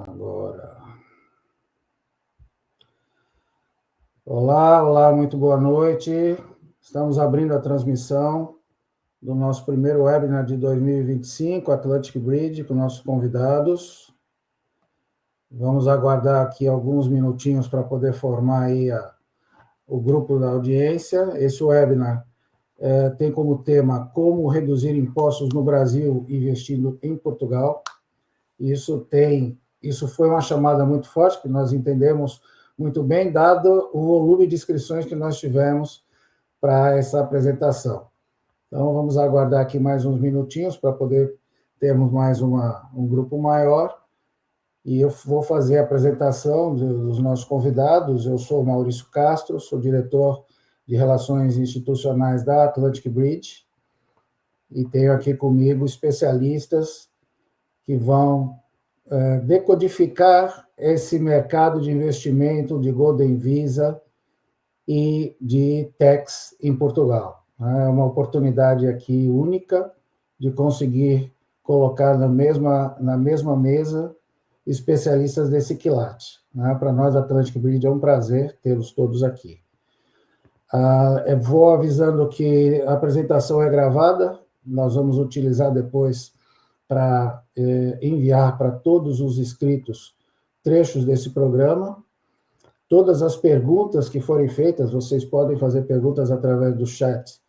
Agora. Olá, muito boa noite. Estamos abrindo a transmissão do nosso primeiro webinar de 2025, Atlantic Bridge, com nossos convidados. Vamos aguardar aqui alguns minutinhos para poder formar aí o grupo da audiência. Esse webinar tem como tema como reduzir impostos no Brasil investindo em Portugal. Isso foi uma chamada muito forte, que nós entendemos muito bem, dado o volume de inscrições que nós tivemos para essa apresentação. Então, vamos aguardar aqui mais uns minutinhos para poder termos mais um grupo maior. E eu vou fazer a apresentação dos nossos convidados. Eu sou Maurício Castro, sou diretor de Relações Institucionais da Atlantic Bridge, e tenho aqui comigo especialistas que vão decodificar esse mercado de investimento de Golden Visa e de tax em Portugal. É uma oportunidade aqui única de conseguir colocar na mesma mesa especialistas desse quilate. Para nós, Atlantic Bridge, é um prazer tê-los todos aqui. Vou avisando que a apresentação é gravada, nós vamos utilizar depois para enviar para todos os inscritos trechos desse programa. Todas as perguntas que forem feitas, vocês podem fazer perguntas através do chat,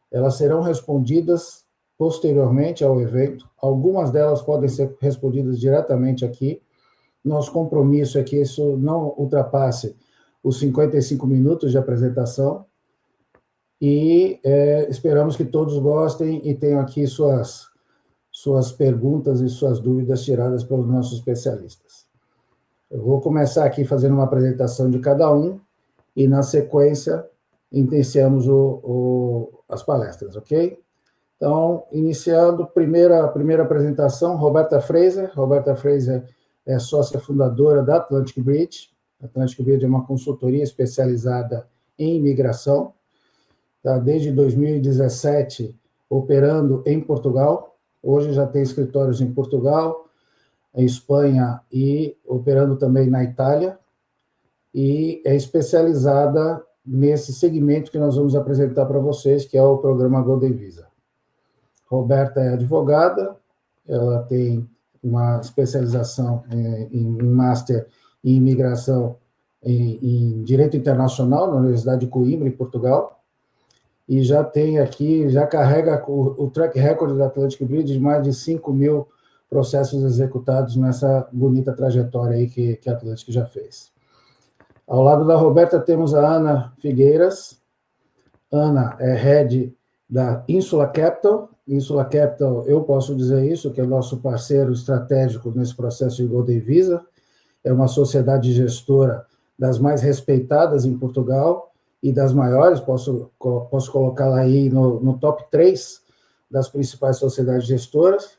elas serão respondidas posteriormente ao evento. Algumas delas podem ser respondidas diretamente aqui. Nosso compromisso é que isso não ultrapasse os 55 minutos de apresentação, e esperamos que todos gostem e tenham aqui suas perguntas e suas dúvidas tiradas pelos nossos especialistas. Eu vou começar aqui fazendo uma apresentação de cada um, e, na sequência, iniciamos as palestras, ok? Então, iniciando, primeira apresentação, Roberta Fraser. Roberta Fraser é sócia fundadora da Atlantic Bridge. A Atlantic Bridge é uma consultoria especializada em imigração, tá? Desde 2017, operando em Portugal. Hoje já tem escritórios em Portugal, em Espanha e operando também na Itália, e é especializada nesse segmento que nós vamos apresentar para vocês, que é o programa Golden Visa. Roberta é advogada, ela tem uma especialização em Master em Imigração em Direito Internacional na Universidade de Coimbra, em Portugal, e já tem aqui, já carrega o track record da Atlantic Bridge de mais de 5.000 processos executados nessa bonita trajetória aí que a Atlantic já fez. Ao lado da Roberta temos a Ana Figueiras. Ana é head da Insula Capital. Insula Capital, eu posso dizer isso, que é nosso parceiro estratégico nesse processo de Golden Visa. É uma sociedade gestora das mais respeitadas em Portugal e das maiores, posso colocá-la aí no top 3 das principais sociedades gestoras.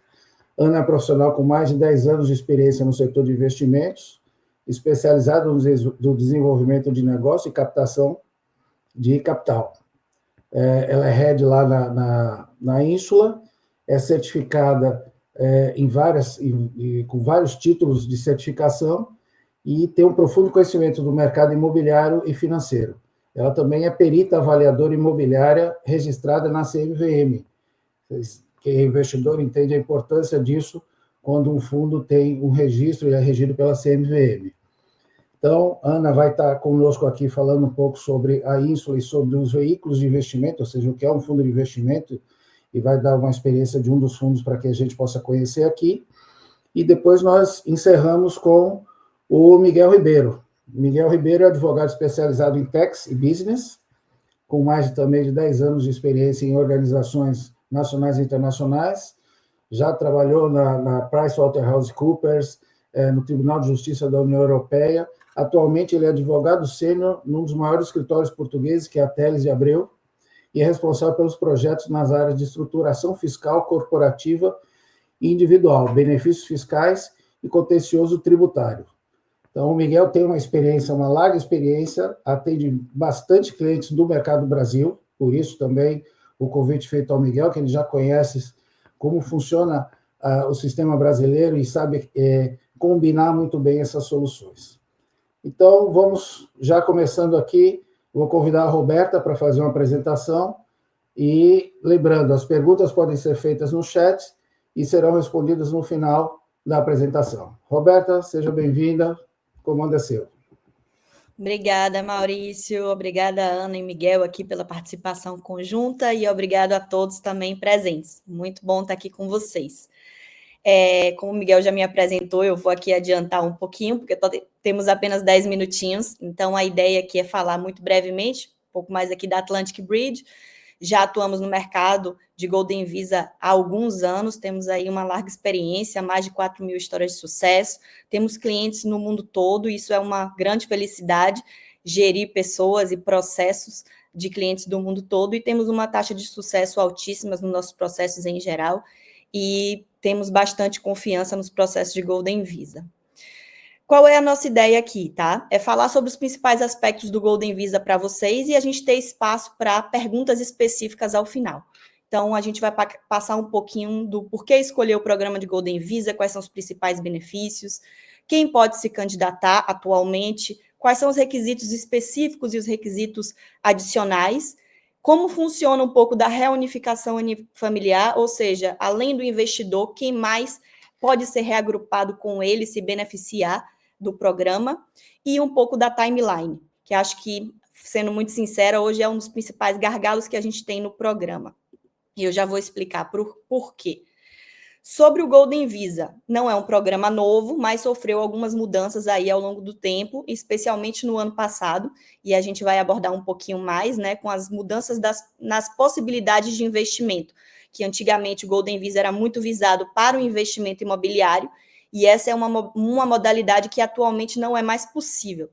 Ana é profissional com mais de 10 anos de experiência no setor de investimentos, especializada no desenvolvimento de negócio e captação de capital. Ela é head lá na Ínsula, é certificada com vários títulos de certificação, e tem um profundo conhecimento do mercado imobiliário e financeiro. Ela também é perita avaliadora imobiliária registrada na CMVM. Quem é investidor entende a importância disso quando um fundo tem um registro e é regido pela CMVM. Então, Ana vai estar conosco aqui falando um pouco sobre a Ínsula e sobre os veículos de investimento, ou seja, o que é um fundo de investimento, e vai dar uma experiência de um dos fundos para que a gente possa conhecer aqui. E depois nós encerramos com o Miguel Ribeiro. Miguel Ribeiro é advogado especializado em tax e business, com mais também de 10 anos de experiência em organizações nacionais e internacionais. Já trabalhou na PricewaterhouseCoopers, no Tribunal de Justiça da União Europeia. Atualmente, ele é advogado sênior num dos maiores escritórios portugueses, que é a Teles de Abreu, e é responsável pelos projetos nas áreas de estruturação fiscal corporativa e individual, benefícios fiscais e contencioso tributário. Então, o Miguel tem uma larga experiência, atende bastante clientes do mercado do Brasil, por isso também o convite feito ao Miguel, que ele já conhece como funciona o sistema brasileiro e sabe combinar muito bem essas soluções. Então, vamos já começando aqui, vou convidar a Roberta para fazer uma apresentação e, lembrando, as perguntas podem ser feitas no chat e serão respondidas no final da apresentação. Roberta, seja bem-vinda, o comando é seu. Obrigada, Maurício, obrigada, Ana e Miguel, aqui pela participação conjunta e obrigado a todos também presentes. Muito bom estar aqui com vocês. Como o Miguel já me apresentou, eu vou aqui adiantar um pouquinho, porque temos apenas 10 minutinhos, então a ideia aqui é falar muito brevemente, um pouco mais aqui da Atlantic Bridge. Já atuamos no mercado de Golden Visa há alguns anos, temos aí uma larga experiência, mais de 4.000 histórias de sucesso, temos clientes no mundo todo, isso é uma grande felicidade, gerir pessoas e processos de clientes do mundo todo, e temos uma taxa de sucesso altíssima nos nossos processos em geral, e temos bastante confiança nos processos de Golden Visa. Qual é a nossa ideia aqui, tá? É falar sobre os principais aspectos do Golden Visa para vocês e a gente ter espaço para perguntas específicas ao final. Então, a gente vai passar um pouquinho do porquê escolher o programa de Golden Visa, quais são os principais benefícios, quem pode se candidatar atualmente, quais são os requisitos específicos e os requisitos adicionais, como funciona um pouco da reunificação familiar, ou seja, além do investidor, quem mais pode ser reagrupado com ele, se beneficiar do programa, e um pouco da timeline, que acho que, sendo muito sincera, hoje é um dos principais gargalos que a gente tem no programa. E eu já vou explicar por quê. Sobre o Golden Visa, não é um programa novo, mas sofreu algumas mudanças aí ao longo do tempo, especialmente no ano passado, e a gente vai abordar um pouquinho mais, né, com as mudanças nas possibilidades de investimento, que antigamente o Golden Visa era muito visado para o investimento imobiliário, e essa é uma modalidade que atualmente não é mais possível.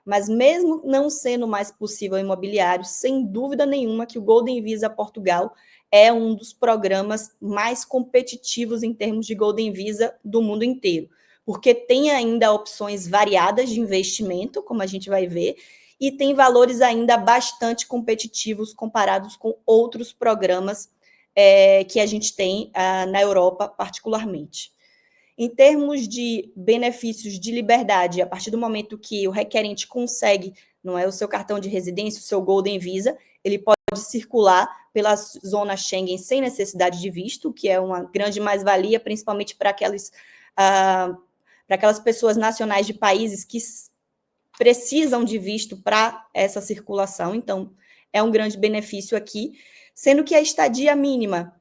Mas mesmo não sendo mais possível imobiliário, sem dúvida nenhuma que o Golden Visa Portugal é um dos programas mais competitivos em termos de Golden Visa do mundo inteiro, porque tem ainda opções variadas de investimento, como a gente vai ver, e tem valores ainda bastante competitivos comparados com outros programas que a gente tem na Europa, particularmente. Em termos de benefícios de liberdade, a partir do momento que o requerente consegue, não é, o seu cartão de residência, o seu Golden Visa, ele pode circular pela zona Schengen sem necessidade de visto, que é uma grande mais-valia, principalmente para aquelas pessoas nacionais de países que precisam de visto para essa circulação. Então, é um grande benefício aqui, sendo que a estadia mínima,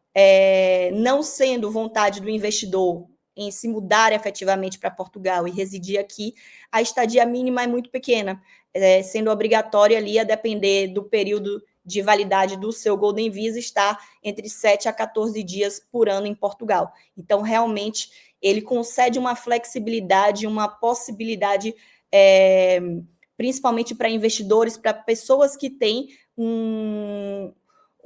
não sendo vontade do investidor em se mudar efetivamente para Portugal e residir aqui, a estadia mínima é muito pequena, sendo obrigatória ali a depender do período de validade do seu Golden Visa, está entre 7 a 14 dias por ano em Portugal. Então, realmente, ele concede uma flexibilidade, uma possibilidade, principalmente para investidores, para pessoas que têm um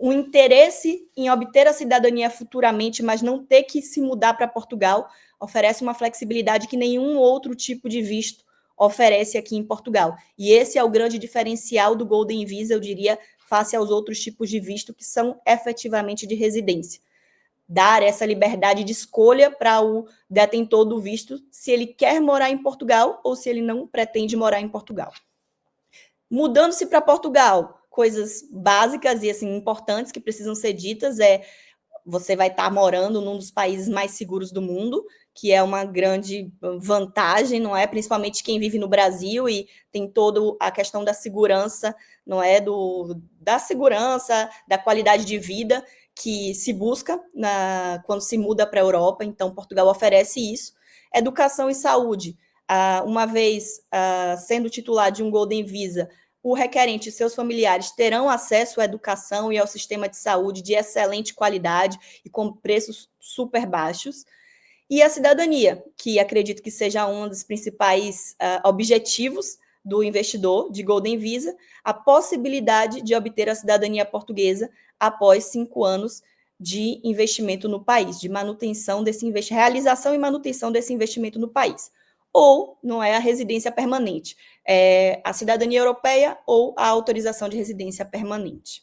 interesse em obter a cidadania futuramente, mas não ter que se mudar para Portugal, oferece uma flexibilidade que nenhum outro tipo de visto oferece aqui em Portugal. E esse é o grande diferencial do Golden Visa, eu diria, face aos outros tipos de visto que são efetivamente de residência. Dar essa liberdade de escolha para o detentor do visto, se ele quer morar em Portugal ou se ele não pretende morar em Portugal. Mudando-se para Portugal, coisas básicas e assim importantes que precisam ser ditas você vai estar morando num dos países mais seguros do mundo, que é uma grande vantagem, não é? Principalmente quem vive no Brasil e tem toda a questão da segurança, não é? Da segurança, da qualidade de vida que se busca quando se muda para a Europa. Então, Portugal oferece isso. Educação e saúde. Uma vez sendo titular de um Golden Visa, o requerente e seus familiares terão acesso à educação e ao sistema de saúde de excelente qualidade e com preços super baixos. E a cidadania, que acredito que seja um dos principais objetivos do investidor de Golden Visa, a possibilidade de obter a cidadania portuguesa após 5 anos de investimento no país, de manutenção desse investimento, realização e manutenção desse investimento no país. Ou não é a residência permanente, a cidadania europeia ou a autorização de residência permanente.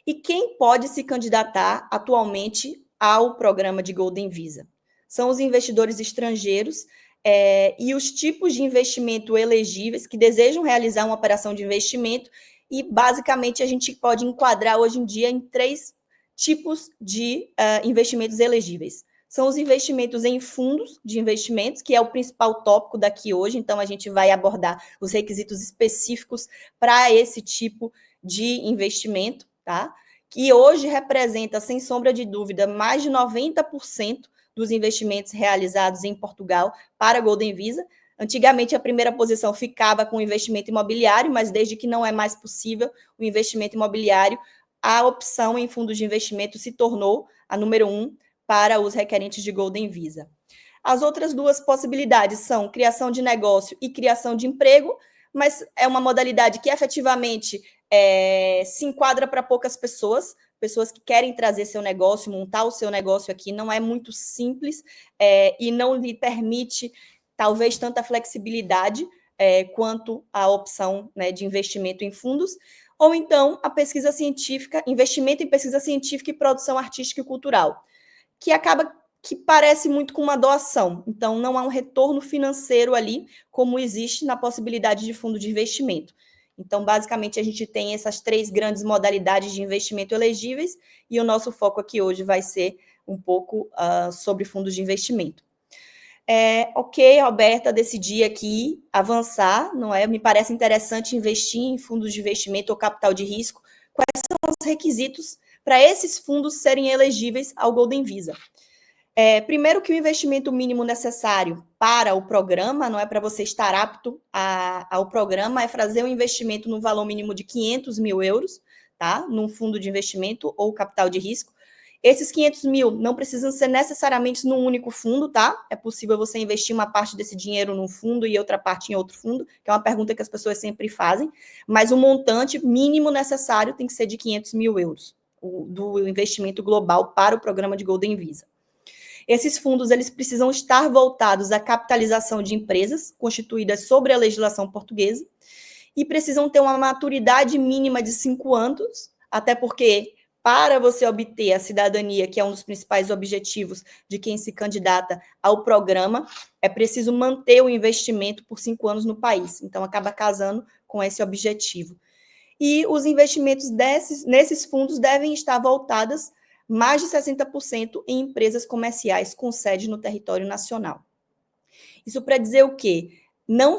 E quem pode se candidatar atualmente ao programa de Golden Visa? são os investidores estrangeiros e os tipos de investimento elegíveis que desejam realizar uma operação de investimento, e basicamente a gente pode enquadrar hoje em dia em 3 tipos de investimentos elegíveis. São os investimentos em fundos de investimentos, que é o principal tópico daqui hoje, então a gente vai abordar os requisitos específicos para esse tipo de investimento, tá? Que hoje representa, sem sombra de dúvida, mais de 90% dos investimentos realizados em Portugal para a Golden Visa. Antigamente, a primeira posição ficava com o investimento imobiliário, mas desde que não é mais possível o investimento imobiliário, a opção em fundos de investimento se tornou a número 1 para os requerentes de Golden Visa. As outras 2 possibilidades são criação de negócio e criação de emprego, mas é uma modalidade que efetivamente se enquadra para poucas pessoas que querem trazer seu negócio, montar o seu negócio aqui, não é muito simples e não lhe permite, talvez, tanta flexibilidade quanto a opção, né, de investimento em fundos, ou então a pesquisa científica, investimento em pesquisa científica e produção artística e cultural, que acaba que parece muito com uma doação, então não há um retorno financeiro ali, como existe na possibilidade de fundo de investimento. Então, basicamente, a gente tem essas 3 grandes modalidades de investimento elegíveis, e o nosso foco aqui hoje vai ser um pouco sobre fundos de investimento. Ok, Roberta, decidi aqui avançar, não é? Me parece interessante investir em fundos de investimento ou capital de risco. Quais são os requisitos para esses fundos serem elegíveis ao Golden Visa? Primeiro que o investimento mínimo necessário para o programa, não é para você estar apto ao programa, é fazer um investimento no valor mínimo de 500 mil euros, tá? Num fundo de investimento ou capital de risco. Esses 500 mil não precisam ser necessariamente num único fundo, tá? É possível você investir uma parte desse dinheiro num fundo e outra parte em outro fundo, que é uma pergunta que as pessoas sempre fazem, mas o montante mínimo necessário tem que ser de 500 mil euros, do investimento global para o programa de Golden Visa. Esses fundos eles precisam estar voltados à capitalização de empresas constituídas sobre a legislação portuguesa e precisam ter uma maturidade mínima de 5 anos, até porque para você obter a cidadania, que é um dos principais objetivos de quem se candidata ao programa, é preciso manter o investimento por 5 anos no país. Então, acaba casando com esse objetivo. E os investimentos nesses fundos devem estar voltados mais de 60% em empresas comerciais com sede no território nacional. Isso para dizer o quê? Não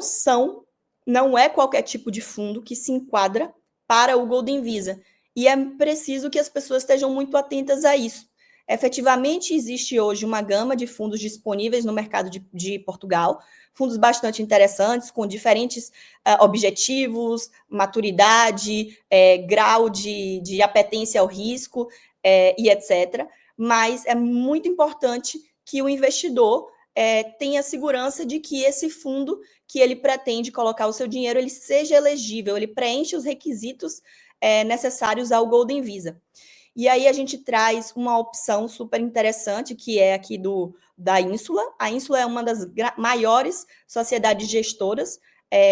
é qualquer tipo de fundo que se enquadra para o Golden Visa. E é preciso que as pessoas estejam muito atentas a isso. Efetivamente, existe hoje uma gama de fundos disponíveis no mercado de Portugal, fundos bastante interessantes, com diferentes objetivos, maturidade, grau de apetência ao risco, e etc. Mas é muito importante que o investidor tenha segurança de que esse fundo que ele pretende colocar o seu dinheiro, ele seja elegível, ele preenche os requisitos necessários ao Golden Visa. E aí a gente traz uma opção super interessante, que é aqui da Ínsula. A Ínsula é uma das maiores sociedades gestoras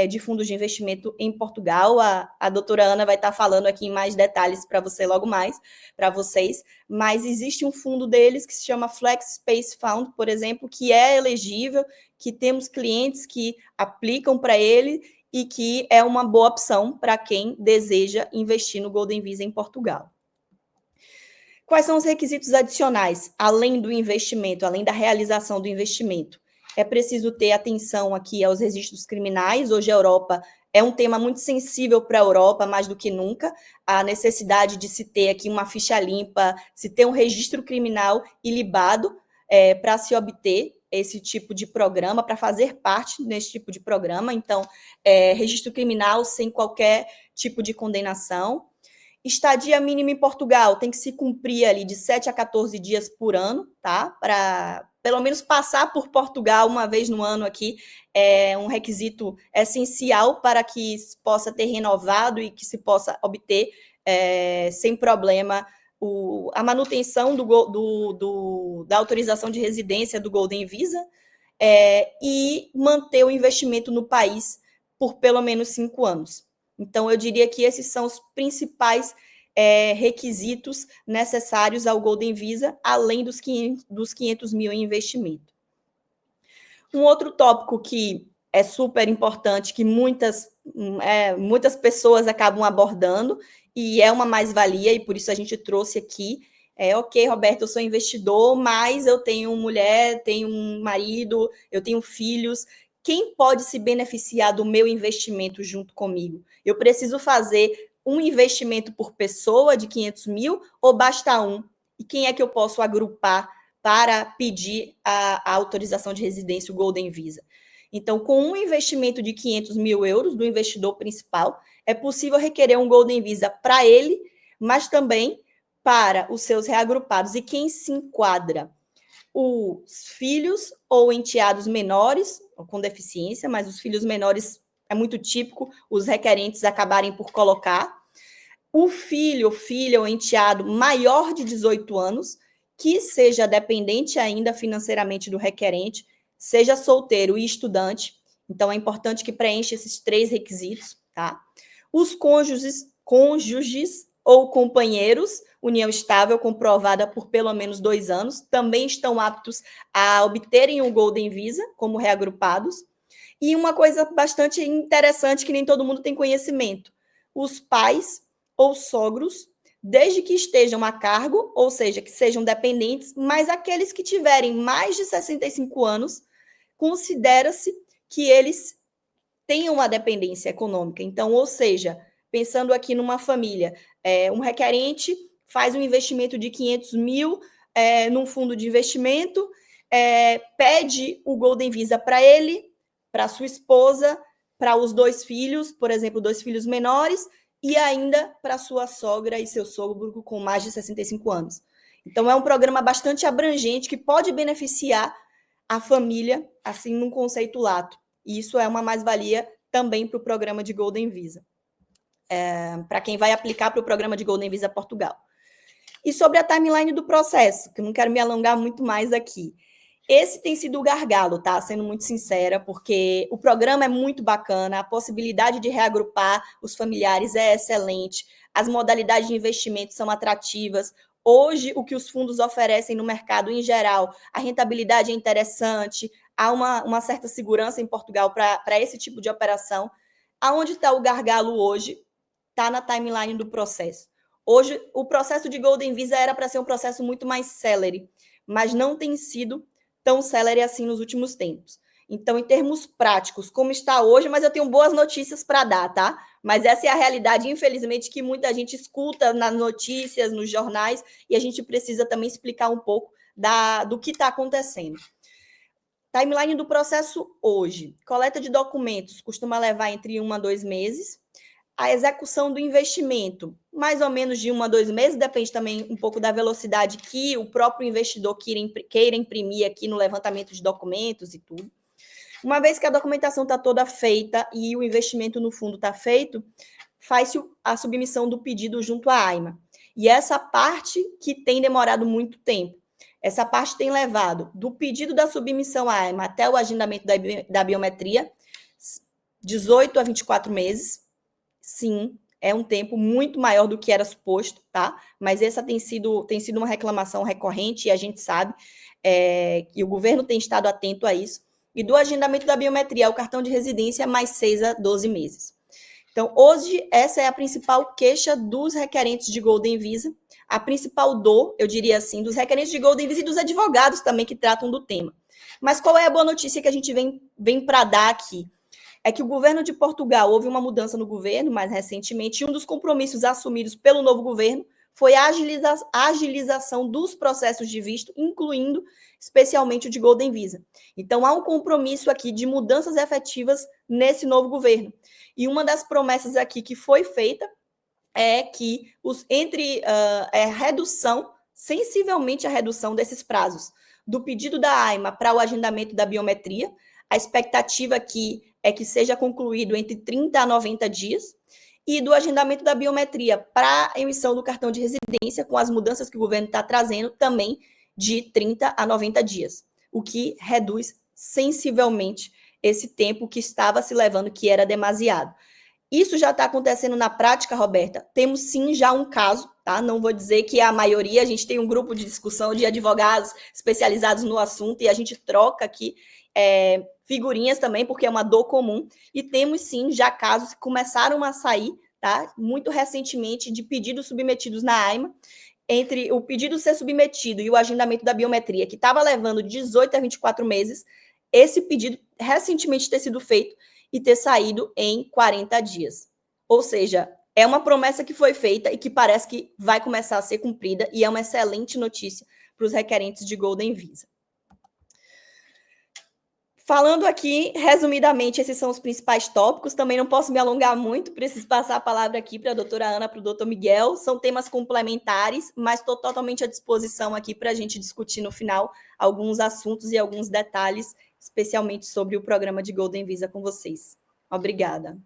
de fundos de investimento em Portugal. A doutora Ana vai estar falando aqui em mais detalhes para você logo mais, para vocês, mas existe um fundo deles que se chama Flex Space Fund, por exemplo, que é elegível, que temos clientes que aplicam para ele e que é uma boa opção para quem deseja investir no Golden Visa em Portugal. Quais são os requisitos adicionais, além do investimento, além da realização do investimento? É preciso ter atenção aqui aos registros criminais. Hoje a Europa é um tema muito sensível para a Europa, mais do que nunca, a necessidade de se ter aqui uma ficha limpa, se ter um registro criminal ilibado para se obter esse tipo de programa, para fazer parte desse tipo de programa. Então, registro criminal sem qualquer tipo de condenação. Estadia mínima em Portugal tem que se cumprir ali de 7 a 14 dias por ano, tá? Para pelo menos passar por Portugal uma vez no ano aqui é um requisito essencial para que se possa ter renovado e que se possa obter sem problema a manutenção da autorização de residência do Golden Visa e manter o investimento no país por pelo menos 5 anos. Então, eu diria que esses são os principais requisitos necessários ao Golden Visa, além dos 500 mil em investimento. Um outro tópico que é super importante, que muitas pessoas acabam abordando, e é uma mais-valia, e por isso a gente trouxe aqui, ok, Roberto, eu sou investidor, mas eu tenho mulher, tenho um marido, eu tenho filhos. Quem pode se beneficiar do meu investimento junto comigo? Eu preciso fazer um investimento por pessoa de 500 mil ou basta um? E quem é que eu posso agrupar para pedir a autorização de residência, o Golden Visa? Então, com um investimento de 500 mil euros do investidor principal, é possível requerer um Golden Visa para ele, mas também para os seus reagrupados. E quem se enquadra? Os filhos ou enteados menores, com deficiência, mas os filhos menores é muito típico, os requerentes acabarem por colocar. O filho, filha ou enteado maior de 18 anos, que seja dependente ainda financeiramente do requerente, seja solteiro e estudante. Então, é importante que preencha esses 3 requisitos, tá? Os cônjuges ou companheiros, união estável comprovada por pelo menos 2 anos, também estão aptos a obterem o Golden Visa como reagrupados. E uma coisa bastante interessante que nem todo mundo tem conhecimento: os pais ou sogros, desde que estejam a cargo, ou seja, que sejam dependentes, mas aqueles que tiverem mais de 65 anos, considera-se que eles tenham uma dependência econômica. Então, ou seja, pensando aqui numa família, um requerente faz um investimento de 500 mil num fundo de investimento, pede o Golden Visa para ele, para sua esposa, para os 2 filhos, por exemplo, 2 filhos menores, e ainda para sua sogra e seu sogro com mais de 65 anos. Então, é um programa bastante abrangente que pode beneficiar a família, assim, num conceito lato. E isso é uma mais-valia também para o programa de Golden Visa, para quem vai aplicar para o programa de Golden Visa Portugal. E sobre a timeline do processo, que eu não quero me alongar muito mais aqui. Esse tem sido o gargalo, tá? Sendo muito sincera, porque o programa é muito bacana, a possibilidade de reagrupar os familiares é excelente, as modalidades de investimento são atrativas. Hoje, o que os fundos oferecem no mercado em geral, a rentabilidade é interessante, há uma certa segurança em Portugal para esse tipo de operação. Aonde está o gargalo hoje? Está na timeline do processo. Hoje, o processo de Golden Visa era para ser um processo muito mais célere, mas não tem sido tão célere assim nos últimos tempos. Então, em termos práticos, como está hoje, mas eu tenho boas notícias para dar, tá? Mas essa é a realidade, infelizmente, que muita gente escuta nas notícias, nos jornais, e a gente precisa também explicar um pouco do que está acontecendo. Timeline do processo hoje. Coleta de documentos costuma levar entre 1 a 2 meses. A execução do investimento, mais ou menos de 1 a 2 meses, depende também um pouco da velocidade que o próprio investidor queira imprimir aqui no levantamento de documentos e tudo. Uma vez que a documentação está toda feita e o investimento no fundo está feito, faz-se a submissão do pedido junto à AIMA. E essa parte que tem demorado muito tempo. Essa parte tem levado do pedido da submissão à AIMA até o agendamento da biometria, 18 a 24 meses. Sim, é um tempo muito maior do que era suposto, tá? Mas essa tem sido uma reclamação recorrente e a gente sabe que o governo tem estado atento a isso. E do agendamento da biometria ao cartão de residência, mais 6 a 12 meses. Então, hoje, essa é a principal queixa dos requerentes de Golden Visa, a principal dor, eu diria assim, dos requerentes de Golden Visa e dos advogados também que tratam do tema. Mas qual é a boa notícia que a gente vem para dar aqui? É que o governo de Portugal, houve uma mudança no governo mais recentemente, e um dos compromissos assumidos pelo novo governo foi a agilização dos processos de visto, incluindo especialmente o de Golden Visa. Então, há um compromisso aqui de mudanças efetivas nesse novo governo. E uma das promessas aqui que foi feita é que sensivelmente a redução desses prazos, do pedido da AIMA para o agendamento da biometria, a expectativa aqui é que seja concluído entre 30 a 90 dias, e do agendamento da biometria para a emissão do cartão de residência, com as mudanças que o governo está trazendo, também de 30 a 90 dias, o que reduz sensivelmente esse tempo que estava se levando, que era demasiado. Isso já está acontecendo na prática, Roberta? Temos sim já um caso, tá? Não vou dizer que é a maioria, a gente tem um grupo de discussão de advogados especializados no assunto e a gente troca aqui figurinhas também, porque é uma dor comum, e temos sim já casos que começaram a sair, tá? Muito recentemente, de pedidos submetidos na AIMA, entre o pedido ser submetido e o agendamento da biometria, que estava levando de 18 a 24 meses, esse pedido recentemente ter sido feito e ter saído em 40 dias. Ou seja, é uma promessa que foi feita e que parece que vai começar a ser cumprida, e é uma excelente notícia para os requerentes de Golden Visa. Falando aqui, resumidamente, esses são os principais tópicos. Também não posso me alongar muito, preciso passar a palavra aqui para a doutora Ana, para o doutor Miguel. São temas complementares, mas estou totalmente à disposição aqui para a gente discutir no final alguns assuntos e alguns detalhes, especialmente sobre o programa de Golden Visa com vocês. Obrigada.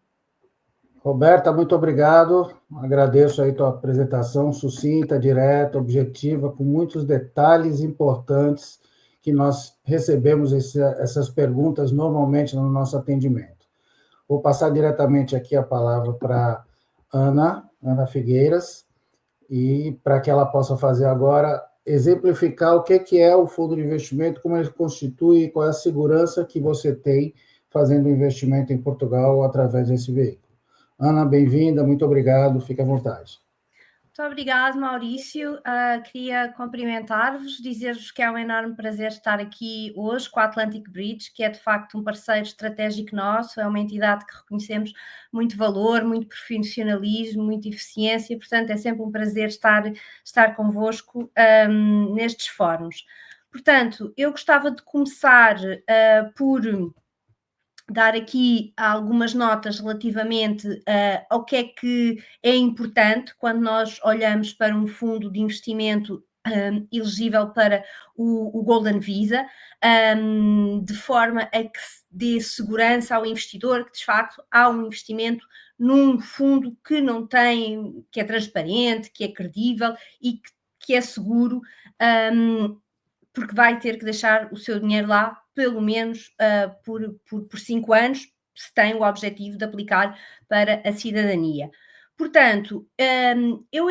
Roberta, muito obrigado. Agradeço aí tua apresentação sucinta, direta, objetiva, com muitos detalhes importantes que nós recebemos essas perguntas normalmente no nosso atendimento. Vou passar diretamente aqui a palavra para Ana Figueiras, e para que ela possa fazer agora, exemplificar o que é o fundo de investimento, como ele constitui, qual é a segurança que você tem fazendo investimento em Portugal através desse veículo. Ana, bem-vinda, muito obrigado, fique à vontade. Muito obrigado, Maurício. Queria cumprimentar-vos, dizer-vos que é um enorme prazer estar aqui hoje com a Atlantic Bridge, que é de facto um parceiro estratégico nosso, é uma entidade que reconhecemos muito valor, muito profissionalismo, muita eficiência, portanto é sempre um prazer estar convosco nestes fóruns. Portanto, eu gostava de começar por dar aqui algumas notas relativamente ao que é importante quando nós olhamos para um fundo de investimento elegível para o Golden Visa, de forma a que se dê segurança ao investidor, que de facto há um investimento num fundo que não tem, que é transparente, que é credível e que é seguro, porque vai ter que deixar o seu dinheiro lá pelo menos por 5 anos, se tem o objetivo de aplicar para a cidadania. Portanto, eu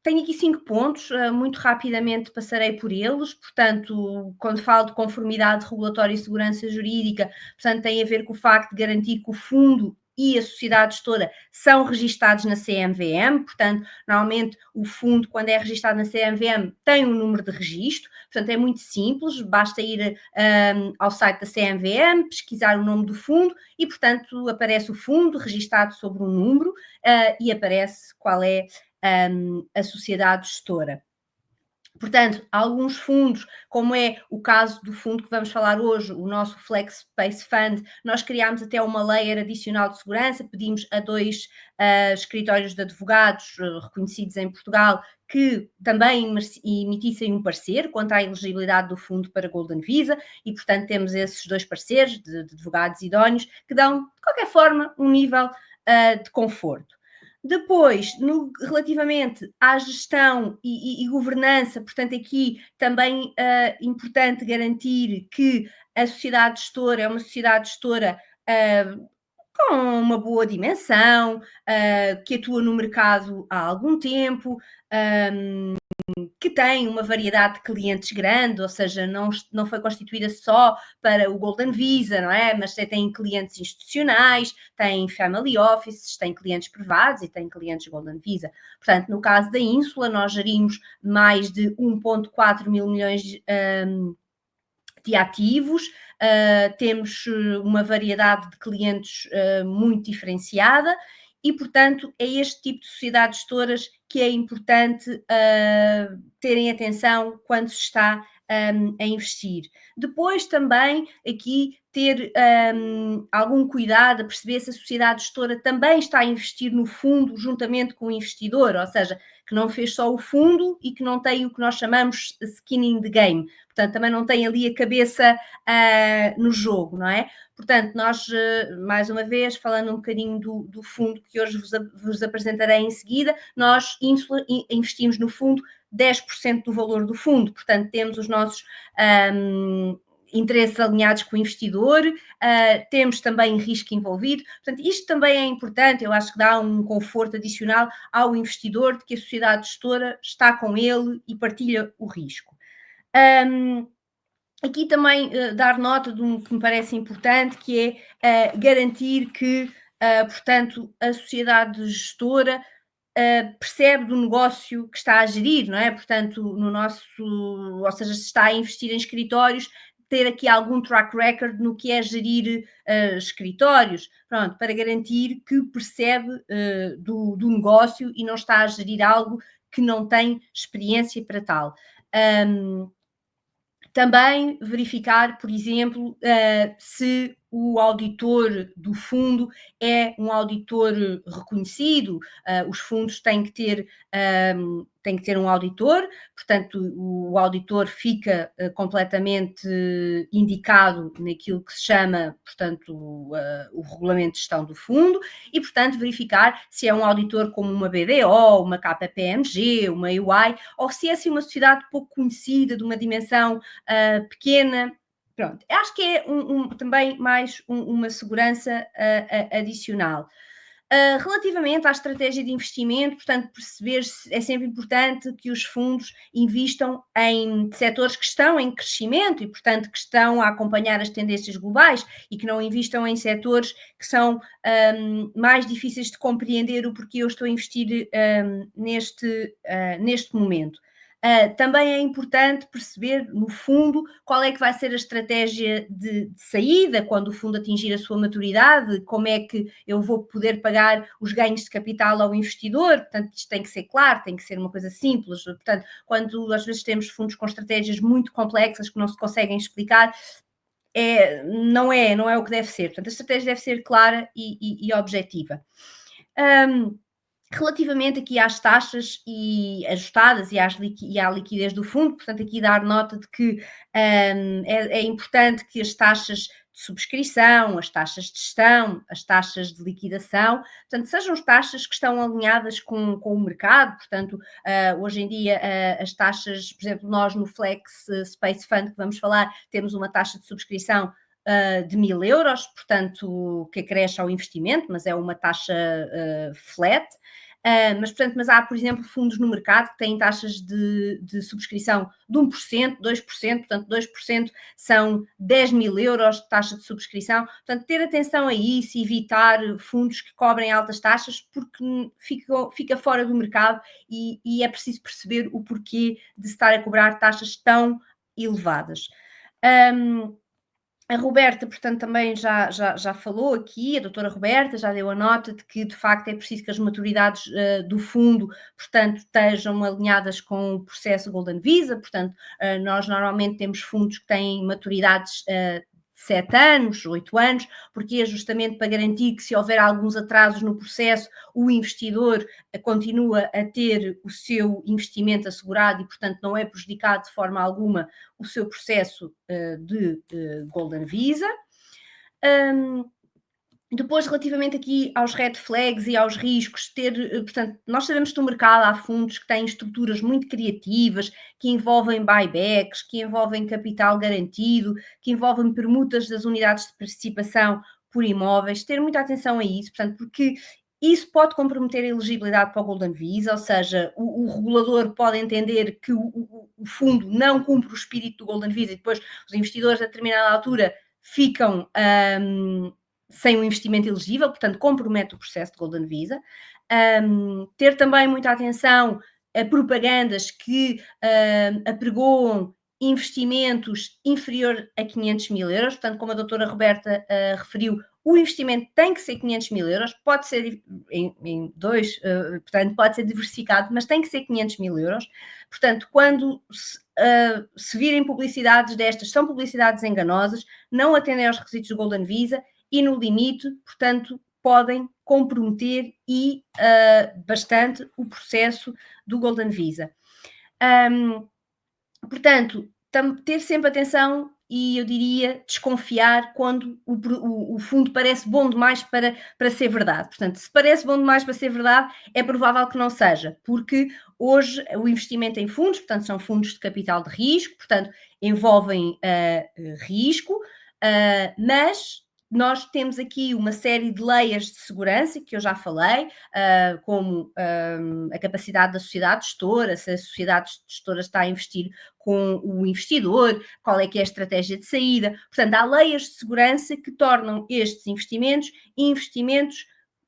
tenho aqui 5 pontos, muito rapidamente passarei por eles. Portanto, quando falo de conformidade regulatória e segurança jurídica, portanto, tem a ver com o facto de garantir que o fundo e a sociedade gestora são registados na CMVM, portanto, normalmente o fundo, quando é registado na CMVM, tem um número de registro, portanto é muito simples, basta ir ao site da CMVM, pesquisar o nome do fundo e, portanto, aparece o fundo registado sobre um número e aparece qual é a sociedade gestora. Portanto, alguns fundos, como é o caso do fundo que vamos falar hoje, o nosso Flex Space Fund, nós criámos até uma layer adicional de segurança, pedimos a 2 escritórios de advogados reconhecidos em Portugal que também emitissem um parecer quanto à elegibilidade do fundo para Golden Visa e, portanto, temos esses 2 pareceres de advogados idóneos que dão, de qualquer forma, um nível de conforto. Depois, relativamente à gestão e governança, portanto, aqui também importante garantir que a sociedade gestora é uma sociedade gestora com uma boa dimensão, que atua no mercado há algum tempo, que tem uma variedade de clientes grande, ou seja, não foi constituída só para o Golden Visa, não é? Mas tem clientes institucionais, tem family offices, tem clientes privados e tem clientes Golden Visa. Portanto, no caso da Ínsula, nós gerimos mais de 1,4 mil milhões de ativos, temos uma variedade de clientes muito diferenciada e, portanto, é este tipo de sociedades gestoras que é importante terem atenção quando se está a investir. Depois também aqui ter algum cuidado a perceber se a sociedade gestora também está a investir no fundo juntamente com o investidor, ou seja, que não fez só o fundo e que não tem o que nós chamamos skin in the game. Portanto, também não tem ali a cabeça no jogo, não é? Portanto, nós, mais uma vez, falando um bocadinho do fundo que hoje vos apresentarei em seguida, nós investimos no fundo 10% do valor do fundo. Portanto, temos os nossos interesses alinhados com o investidor, temos também risco envolvido. Portanto, isto também é importante, eu acho que dá um conforto adicional ao investidor de que a sociedade gestora está com ele e partilha o risco. aqui também dar nota de um que me parece importante, que é garantir que, portanto, a sociedade gestora percebe do negócio que está a gerir, não é? Portanto, ou seja, se está a investir em escritórios, ter aqui algum track record no que é gerir escritórios, pronto, para garantir que percebe do negócio e não está a gerir algo que não tem experiência para tal. Também verificar, por exemplo, se o auditor do fundo é um auditor reconhecido. Os fundos têm que ter um auditor, portanto, o auditor fica completamente indicado naquilo que se chama, portanto, o regulamento de gestão do fundo e, portanto, verificar se é um auditor como uma BDO, uma KPMG, uma EY, ou se é assim, uma sociedade pouco conhecida, de uma dimensão pequena. Pronto, acho que é também mais uma segurança adicional. Relativamente à estratégia de investimento, portanto, perceber se é sempre importante que os fundos investam em setores que estão em crescimento e, portanto, que estão a acompanhar as tendências globais e que não investam em setores que são mais difíceis de compreender o porquê eu estou a investir neste momento. Também é importante perceber, no fundo, qual é que vai ser a estratégia de saída quando o fundo atingir a sua maturidade, como é que eu vou poder pagar os ganhos de capital ao investidor. Portanto, isto tem que ser claro, tem que ser uma coisa simples. Portanto, quando às vezes temos fundos com estratégias muito complexas que não se conseguem explicar, não é o que deve ser. Portanto, a estratégia deve ser clara e objetiva. Relativamente aqui às taxas e ajustadas e à liquidez do fundo, portanto, aqui dar nota de que é importante que as taxas de subscrição, as taxas de gestão, as taxas de liquidação, portanto, sejam as taxas que estão alinhadas com o mercado. Portanto, hoje em dia as taxas, por exemplo, nós no Flex Space Fund que vamos falar, temos uma taxa de subscrição de 1.000 euros, portanto, que acresce ao investimento, mas é uma taxa flat. Mas há, por exemplo, fundos no mercado que têm taxas de subscrição de 1%, 2%, portanto 2% são 10.000 euros de taxa de subscrição. Portanto, ter atenção a isso, evitar fundos que cobrem altas taxas, porque fica fora do mercado e é preciso perceber o porquê de se estar a cobrar taxas tão elevadas. A Roberta, portanto, também já falou aqui, a doutora Roberta já deu a nota de que, de facto, é preciso que as maturidades do fundo, portanto, estejam alinhadas com o processo Golden Visa. Portanto, nós normalmente temos fundos que têm maturidades 7 anos, 8 anos, porque é justamente para garantir que, se houver alguns atrasos no processo, o investidor continua a ter o seu investimento assegurado e, portanto, não é prejudicado de forma alguma o seu processo de Golden Visa. Depois, relativamente aqui aos red flags e aos riscos, portanto, nós sabemos que no mercado há fundos que têm estruturas muito criativas, que envolvem buybacks, que envolvem capital garantido, que envolvem permutas das unidades de participação por imóveis. Ter muita atenção a isso, portanto, porque isso pode comprometer a elegibilidade para o Golden Visa, ou seja, o regulador pode entender que o fundo não cumpre o espírito do Golden Visa e depois os investidores a determinada altura ficam sem um investimento elegível, portanto compromete o processo de Golden Visa. Ter também muita atenção a propagandas que apregoam investimentos inferior a 500.000 euros, portanto, como a doutora Roberta referiu, o investimento tem que ser 500.000 euros, pode ser portanto, pode ser diversificado, mas tem que ser 500.000 euros. Portanto, quando se virem publicidades destas, são publicidades enganosas, não atendem aos requisitos do Golden Visa e, no limite, portanto, podem comprometer bastante o processo do Golden Visa. Portanto, ter sempre atenção e, eu diria, desconfiar quando o fundo parece bom demais para ser verdade. Portanto, se parece bom demais para ser verdade, é provável que não seja, porque hoje o investimento em fundos, portanto, são fundos de capital de risco, portanto, envolvem risco, mas nós temos aqui uma série de layers de segurança que eu já falei, como a capacidade da sociedade gestora, se a sociedade gestora está a investir com o investidor, qual é que é a estratégia de saída. Portanto, há layers de segurança que tornam estes investimentos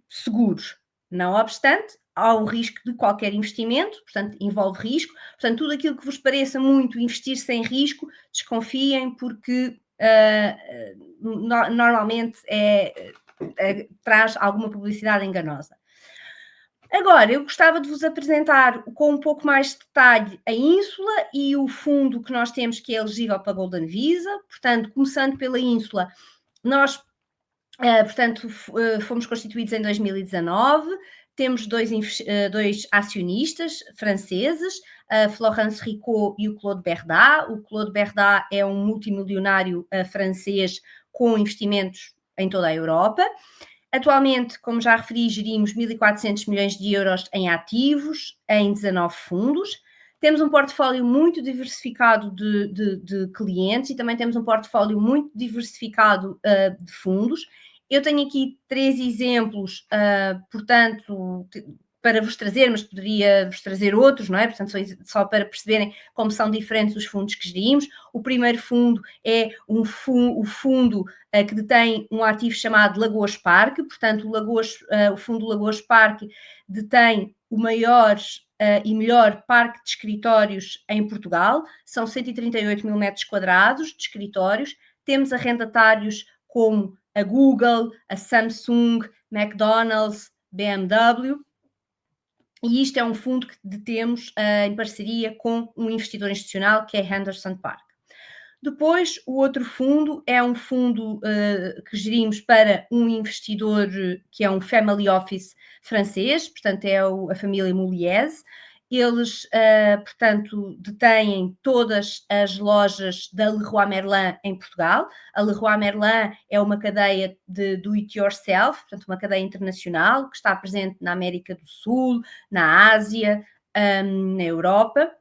seguros. Não obstante, há o risco de qualquer investimento, portanto, envolve risco. Portanto, tudo aquilo que vos pareça muito investir sem risco, desconfiem, porque normalmente traz alguma publicidade enganosa. Agora, eu gostava de vos apresentar com um pouco mais de detalhe a Ínsula e o fundo que nós temos que é elegível para a Golden Visa. Portanto, começando pela Ínsula, nós, fomos constituídos em 2019, temos dois acionistas franceses, a Florence Ricot e o Claude Berda. O Claude Berda é um multimilionário francês com investimentos em toda a Europa. Atualmente, como já referi, gerimos 1.400 milhões de euros em ativos, em 19 fundos. Temos um portfólio muito diversificado de clientes e também temos um portfólio muito diversificado de fundos. Eu tenho aqui 3 exemplos, portanto, para vos trazer, mas poderia vos trazer outros, não é? Portanto, só para perceberem como são diferentes os fundos que gerimos. O primeiro fundo é o fundo que detém um ativo chamado Lagoas Parque. Portanto, o fundo Lagoas Parque detém o maior e melhor parque de escritórios em Portugal. São 138 mil metros quadrados de escritórios. Temos arrendatários como a Google, a Samsung, McDonald's, BMW. E isto é um fundo que detemos em parceria com um investidor institucional que é Henderson Park. Depois, o outro fundo é um fundo que gerimos para um investidor que é um family office francês, portanto é a família Moulliez. Eles, portanto, detêm todas as lojas da Leroy Merlin em Portugal. A Leroy Merlin é uma cadeia de do-it-yourself, portanto, uma cadeia internacional que está presente na América do Sul, na Ásia, na Europa,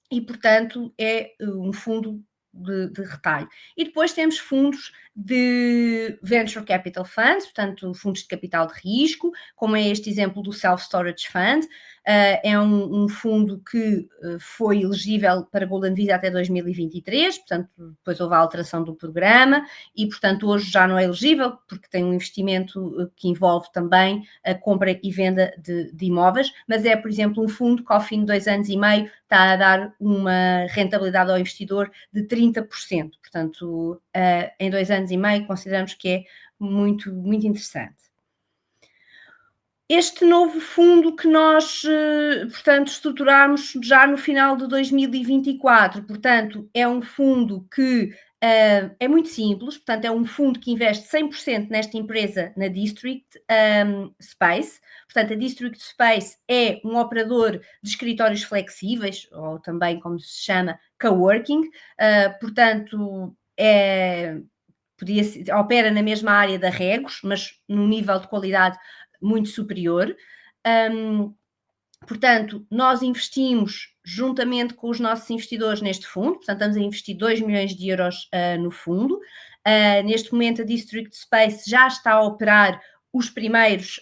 e, portanto, é um fundo de retalho. E depois temos fundos de Venture Capital Funds, portanto, fundos de capital de risco, como é este exemplo do Self Storage Fund. É um fundo que foi elegível para Golden Visa até 2023, portanto, depois houve a alteração do programa e, portanto, hoje já não é elegível, porque tem um investimento que envolve também a compra e venda de imóveis, mas é, por exemplo, um fundo que ao fim de 2 anos e meio está a dar uma rentabilidade ao investidor de 30%. Portanto, em 2 anos e meio consideramos que é muito, muito interessante. Este novo fundo que nós, portanto, estruturamos já no final de 2024, portanto, é um fundo que é muito simples, portanto, é um fundo que investe 100% nesta empresa, na District Space. Portanto, a District Space é um operador de escritórios flexíveis, ou também, como se chama, coworking. Portanto, opera na mesma área da Regos, mas num nível de qualidade muito superior. Portanto, nós investimos juntamente com os nossos investidores neste fundo, portanto, estamos a investir 2 milhões de euros no fundo. Neste momento, a District Space já está a operar os primeiros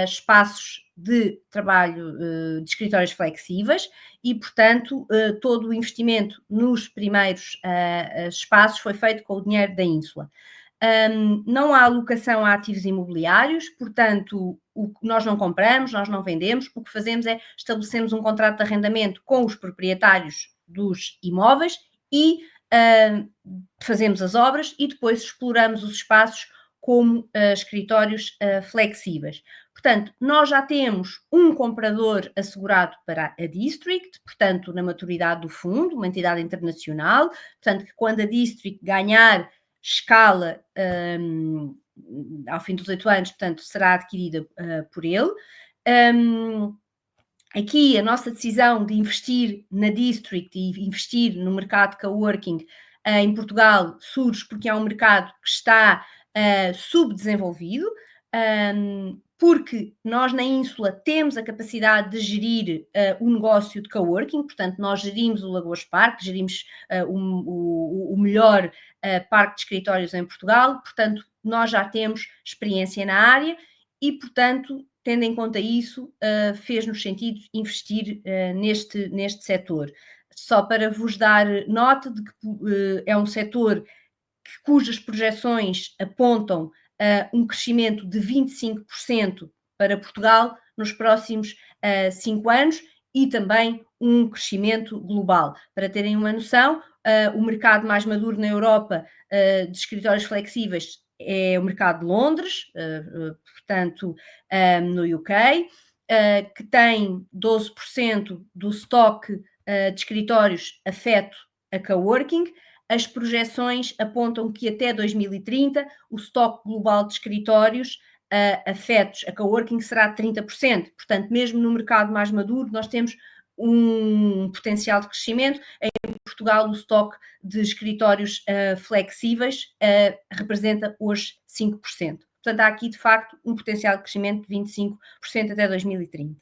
espaços de trabalho de escritórios flexíveis e, portanto, todo o investimento nos primeiros espaços foi feito com o dinheiro da Ínsula. Não há alocação a ativos imobiliários, portanto, nós não compramos, nós não vendemos, o que fazemos é estabelecemos um contrato de arrendamento com os proprietários dos imóveis e fazemos as obras e depois exploramos os espaços como escritórios flexíveis. Portanto, nós já temos um comprador assegurado para a District, portanto, na maturidade do fundo, uma entidade internacional, portanto, que quando a District ganhar escala ao fim dos 8 anos, portanto, será adquirida por ele. Aqui a nossa decisão de investir na District e investir no mercado coworking em Portugal surge porque é um mercado que está subdesenvolvido, porque nós na Ínsula temos a capacidade de gerir o negócio de coworking, portanto nós gerimos o Lagoas Parque, gerimos o melhor parque de escritórios em Portugal, portanto nós já temos experiência na área e, portanto, tendo em conta isso, fez-nos sentido investir neste setor. Só para vos dar nota de que é um setor cujas projeções apontam um crescimento de 25% para Portugal nos próximos 5 anos e também um crescimento global. Para terem uma noção, o mercado mais maduro na Europa de escritórios flexíveis é o mercado de Londres, portanto, no UK, que tem 12% do estoque de escritórios afeto a coworking. As projeções apontam que até 2030 o estoque global de escritórios afetos a coworking será 30%. Portanto, mesmo no mercado mais maduro, nós temos um potencial de crescimento. Em Portugal, o estoque de escritórios flexíveis representa hoje 5%. Portanto, há aqui, de facto, um potencial de crescimento de 25% até 2030.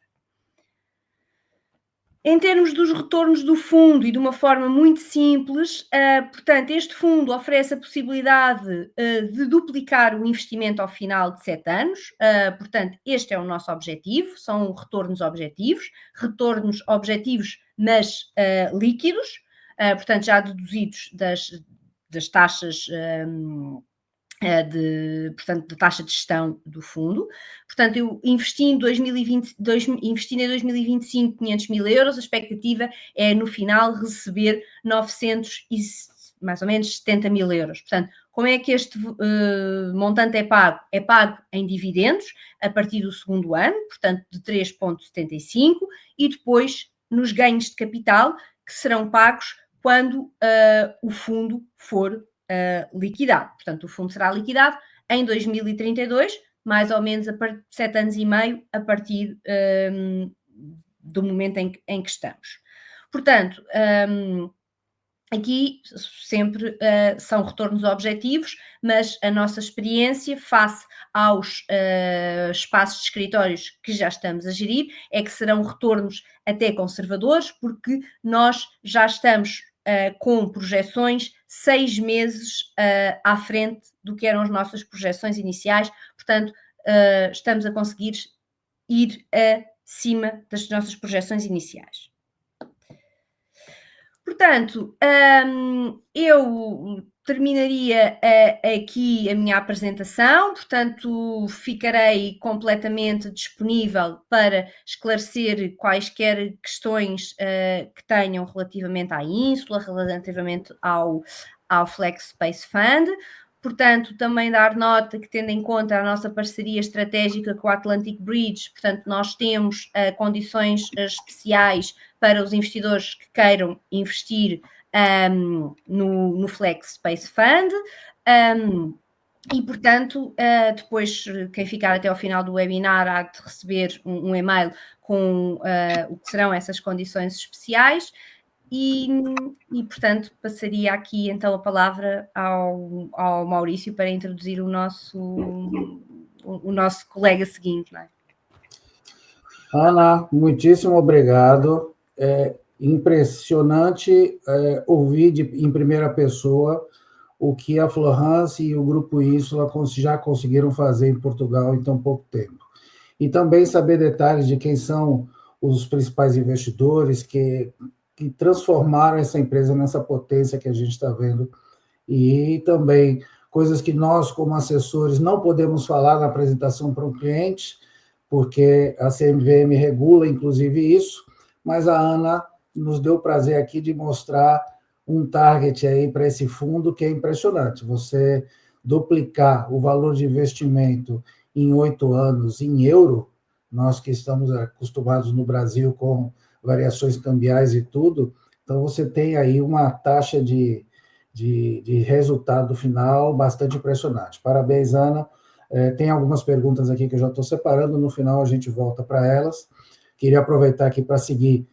Em termos dos retornos do fundo e de uma forma muito simples, portanto, este fundo oferece a possibilidade de duplicar o investimento ao final de 7 anos. Portanto, este é o nosso objetivo, são retornos objetivos, mas líquidos, portanto, já deduzidos das taxas portanto, da taxa de gestão do fundo. Portanto, eu investi em 2025 500 mil euros, a expectativa é no final receber mais ou menos 70 mil euros. Portanto, como é que este montante é pago? É pago em dividendos a partir do segundo ano, portanto, de 3,75, e depois nos ganhos de capital que serão pagos quando o fundo for liquidado. Portanto, o fundo será liquidado em 2032, mais ou menos a partir de 7 anos e meio, a partir do momento em que estamos. Portanto, aqui sempre são retornos objetivos, mas a nossa experiência face aos espaços de escritórios que já estamos a gerir é que serão retornos até conservadores, porque nós já estamos com projeções 6 meses à frente do que eram as nossas projeções iniciais, portanto, estamos a conseguir ir acima das nossas projeções iniciais. Portanto, eu terminaria aqui a minha apresentação, portanto, ficarei completamente disponível para esclarecer quaisquer questões que tenham relativamente à Ínsula, relativamente ao Flex Space Fund. Portanto, também dar nota que, tendo em conta a nossa parceria estratégica com o Atlantic Bridge, portanto, nós temos condições especiais para os investidores que queiram investir no Flex Space Fund. E, portanto, depois, quem ficar até ao final do webinar há de receber um e-mail com o que serão essas condições especiais. E, portanto, passaria aqui então a palavra ao Maurício para introduzir o nosso colega seguinte, não é? Ana, muitíssimo obrigado. É impressionante ouvir em primeira pessoa o que a Florence e o Grupo Ínsula já conseguiram fazer em Portugal em tão pouco tempo. E também saber detalhes de quem são os principais investidores que transformaram essa empresa nessa potência que a gente está vendo, e também coisas que nós, como assessores, não podemos falar na apresentação para um cliente, porque a CMVM regula, inclusive, isso, mas a Ana nos deu o prazer aqui de mostrar um target aí para esse fundo que é impressionante. Você duplicar o valor de investimento em 8 anos em euro, nós que estamos acostumados no Brasil com variações cambiais e tudo, então você tem aí uma taxa de resultado final bastante impressionante. Parabéns, Ana. Tem algumas perguntas aqui que eu já estou separando, no final a gente volta para elas. Queria aproveitar aqui para seguir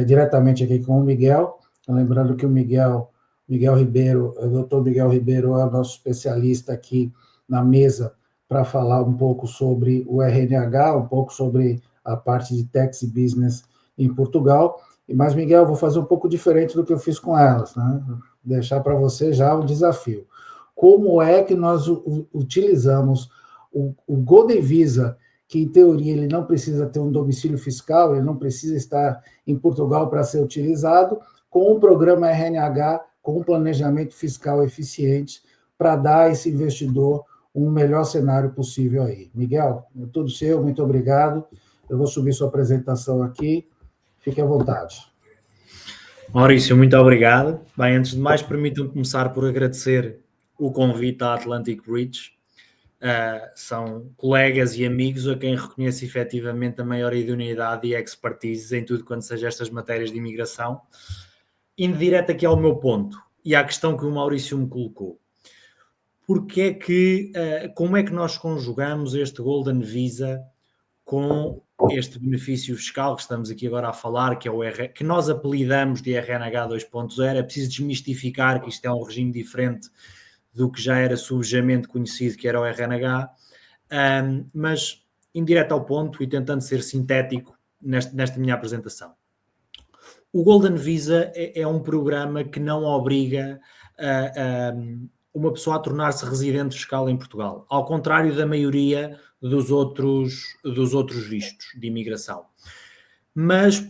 diretamente aqui com o Miguel, lembrando que o Miguel Ribeiro, o doutor Miguel Ribeiro é o nosso especialista aqui na mesa para falar um pouco sobre o RNH, um pouco sobre a parte de tax business em Portugal. Mas, Miguel, vou fazer um pouco diferente do que eu fiz com elas, né? Deixar para você já o desafio. como é que nós utilizamos o Golden Visa, que em teoria ele não precisa ter um domicílio fiscal, ele não precisa estar em Portugal para ser utilizado, com um programa RNH, com um planejamento fiscal eficiente, para dar a esse investidor um melhor cenário possível aí. Miguel, tudo seu, muito obrigado. Eu vou subir sua apresentação aqui. Fique à vontade. Maurício, muito obrigado. Bem, antes de mais, permitam-me começar por agradecer o convite à Atlantic Bridge. São colegas e amigos a quem reconheço efetivamente a maior idoneidade e expertise em tudo quanto seja estas matérias de imigração. Indo direto aqui ao meu ponto e à questão que o Maurício me colocou. Como é que nós conjugamos este Golden Visa com este benefício fiscal que estamos aqui agora a falar, que é que nós apelidamos de RNH 2.0? É preciso desmistificar que isto é um regime diferente do que já era subjamente conhecido, que era o RNH, mas indo direto ao ponto e tentando ser sintético nesta minha apresentação. O Golden Visa é um programa que não obriga uma pessoa a tornar-se residente fiscal em Portugal, ao contrário da maioria dos outros vistos de imigração. Mas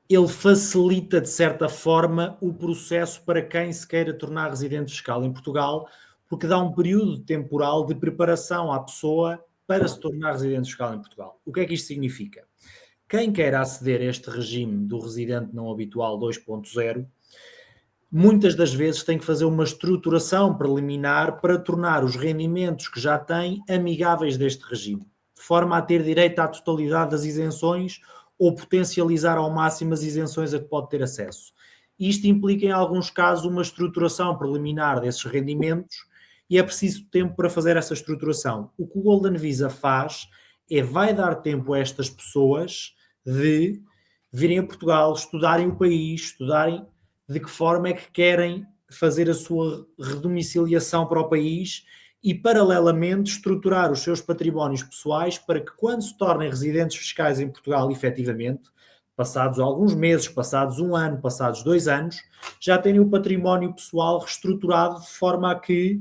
ele facilita, de certa forma, o processo para quem se queira tornar residente fiscal em Portugal, porque dá um período temporal de preparação à pessoa para se tornar residente fiscal em Portugal. O que é que isto significa? Quem quer aceder a este regime do residente não habitual 2.0, muitas das vezes tem que fazer uma estruturação preliminar para tornar os rendimentos que já tem amigáveis deste regime, de forma a ter direito à totalidade das isenções ou potencializar ao máximo as isenções a que pode ter acesso. Isto implica, em alguns casos, uma estruturação preliminar desses rendimentos e é preciso tempo para fazer essa estruturação. O que o Golden Visa faz vai dar tempo a estas pessoas de virem a Portugal, estudarem o país, estudarem de que forma é que querem fazer a sua redomiciliação para o país e, paralelamente, estruturar os seus patrimónios pessoais para que, quando se tornem residentes fiscais em Portugal, efetivamente, passados alguns meses, passados 1 ano, passados 2 anos, já tenham o património pessoal reestruturado de forma a que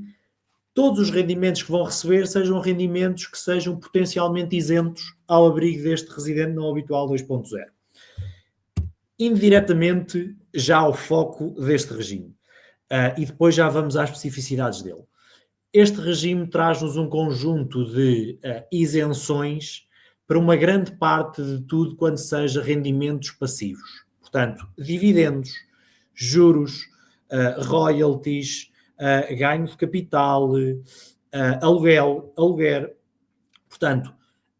todos os rendimentos que vão receber sejam rendimentos que sejam potencialmente isentos ao abrigo deste residente não habitual 2.0. Indiretamente, já ao foco deste regime. E depois já vamos às especificidades dele. Este regime traz-nos um conjunto de isenções para uma grande parte de tudo quanto seja rendimentos passivos. Portanto, dividendos, juros, royalties, ganho de capital, aluguer. Portanto,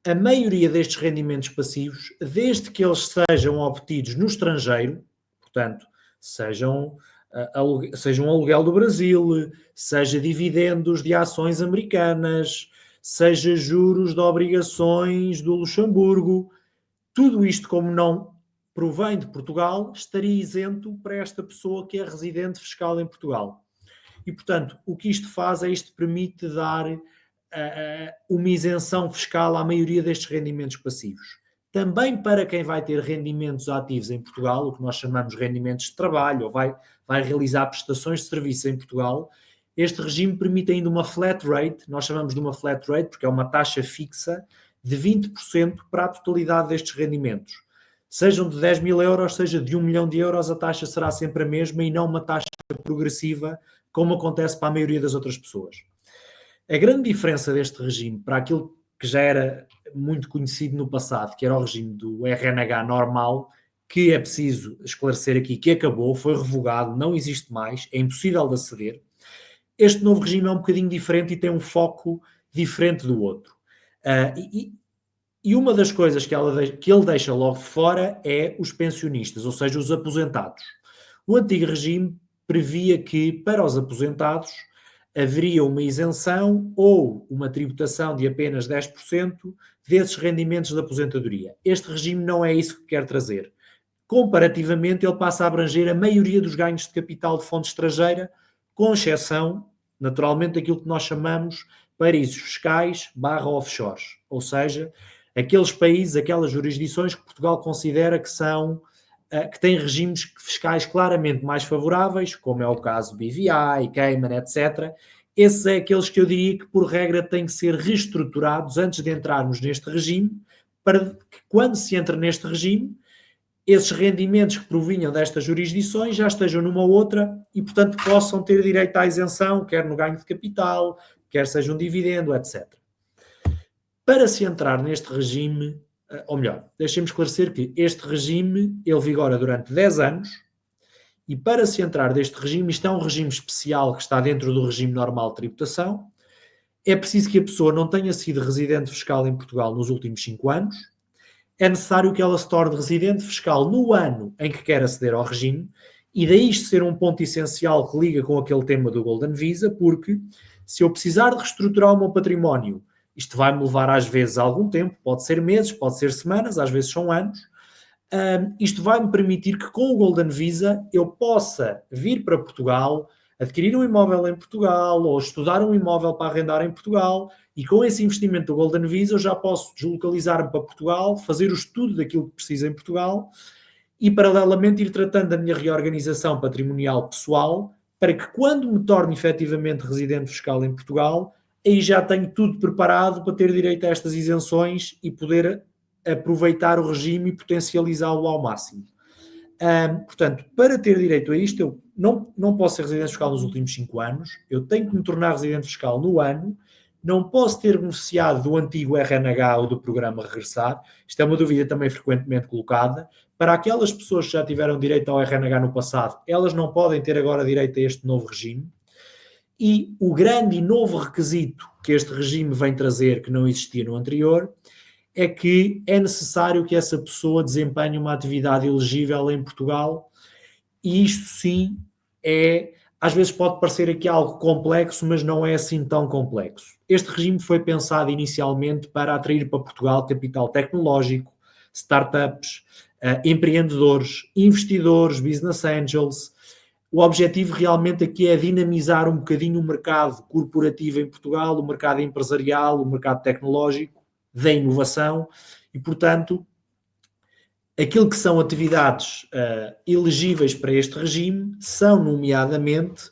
a maioria destes rendimentos passivos, desde que eles sejam obtidos no estrangeiro, portanto, sejam um aluguel do Brasil, seja dividendos de ações americanas, seja juros de obrigações do Luxemburgo, tudo isto, como não provém de Portugal, estaria isento para esta pessoa que é residente fiscal em Portugal. E, portanto, o que isto faz é isto permite dar uma isenção fiscal à maioria destes rendimentos passivos. Também para quem vai ter rendimentos ativos em Portugal, o que nós chamamos de rendimentos de trabalho, ou vai realizar prestações de serviço em Portugal, este regime permite ainda uma flat rate, nós chamamos de uma flat rate porque é uma taxa fixa de 20% para a totalidade destes rendimentos. Sejam de 10 mil euros, seja de 1 milhão de euros, a taxa será sempre a mesma e não uma taxa progressiva, como acontece para a maioria das outras pessoas. A grande diferença deste regime para aquilo que já era muito conhecido no passado, que era o regime do RNH normal, que é preciso esclarecer aqui que acabou, foi revogado, não existe mais, é impossível de aceder. Este novo regime é um bocadinho diferente e tem um foco diferente do outro. E uma das coisas que ele deixa logo fora é os pensionistas, ou seja, os aposentados. O antigo regime previa que, para os aposentados, haveria uma isenção ou uma tributação de apenas 10% desses rendimentos de aposentadoria. Este regime não é isso que quer trazer. Comparativamente, ele passa a abranger a maioria dos ganhos de capital de fonte estrangeira, com exceção, naturalmente, daquilo que nós chamamos paraísos fiscais / offshores, ou seja, aqueles países, aquelas jurisdições que Portugal considera que têm regimes fiscais claramente mais favoráveis, como é o caso do BVI, Cayman, etc., esses é aqueles que eu diria que, por regra, têm que ser reestruturados antes de entrarmos neste regime, para que, quando se entra neste regime, esses rendimentos que provinham destas jurisdições já estejam numa outra e, portanto, possam ter direito à isenção, quer no ganho de capital, quer seja um dividendo, etc. Para se entrar neste regime, ou melhor, deixem-me esclarecer que este regime, ele vigora durante 10 anos, e para se entrar neste regime, isto é um regime especial que está dentro do regime normal de tributação, é preciso que a pessoa não tenha sido residente fiscal em Portugal nos últimos 5 anos, é necessário que ela se torne residente fiscal no ano em que quer aceder ao regime, e daí isto ser um ponto essencial que liga com aquele tema do Golden Visa, porque se eu precisar de reestruturar o meu património, isto vai-me levar às vezes algum tempo, pode ser meses, pode ser semanas, às vezes são anos. Isto vai-me permitir que com o Golden Visa eu possa vir para Portugal, adquirir um imóvel em Portugal ou estudar um imóvel para arrendar em Portugal, e com esse investimento do Golden Visa eu já posso deslocalizar-me para Portugal, fazer o estudo daquilo que preciso em Portugal e paralelamente ir tratando da minha reorganização patrimonial pessoal para que quando me torne efetivamente residente fiscal em Portugal, aí já tenho tudo preparado para ter direito a estas isenções e poder aproveitar o regime e potencializá-lo ao máximo. Portanto, para ter direito a isto, eu não posso ser residente fiscal nos últimos 5 anos, eu tenho que me tornar residente fiscal no ano, não posso ter beneficiado do antigo RNH ou do programa Regressar. Isto é uma dúvida também frequentemente colocada. Para aquelas pessoas que já tiveram direito ao RNH no passado, elas não podem ter agora direito a este novo regime. E o grande e novo requisito que este regime vem trazer, que não existia no anterior, é que é necessário que essa pessoa desempenhe uma atividade elegível em Portugal, e isto sim às vezes pode parecer aqui algo complexo, mas não é assim tão complexo. Este regime foi pensado inicialmente para atrair para Portugal capital tecnológico, startups, empreendedores, investidores, business angels. O objetivo realmente aqui é dinamizar um bocadinho o mercado corporativo em Portugal, o mercado empresarial, o mercado tecnológico, da inovação, e, portanto, aquilo que são atividades elegíveis para este regime são, nomeadamente,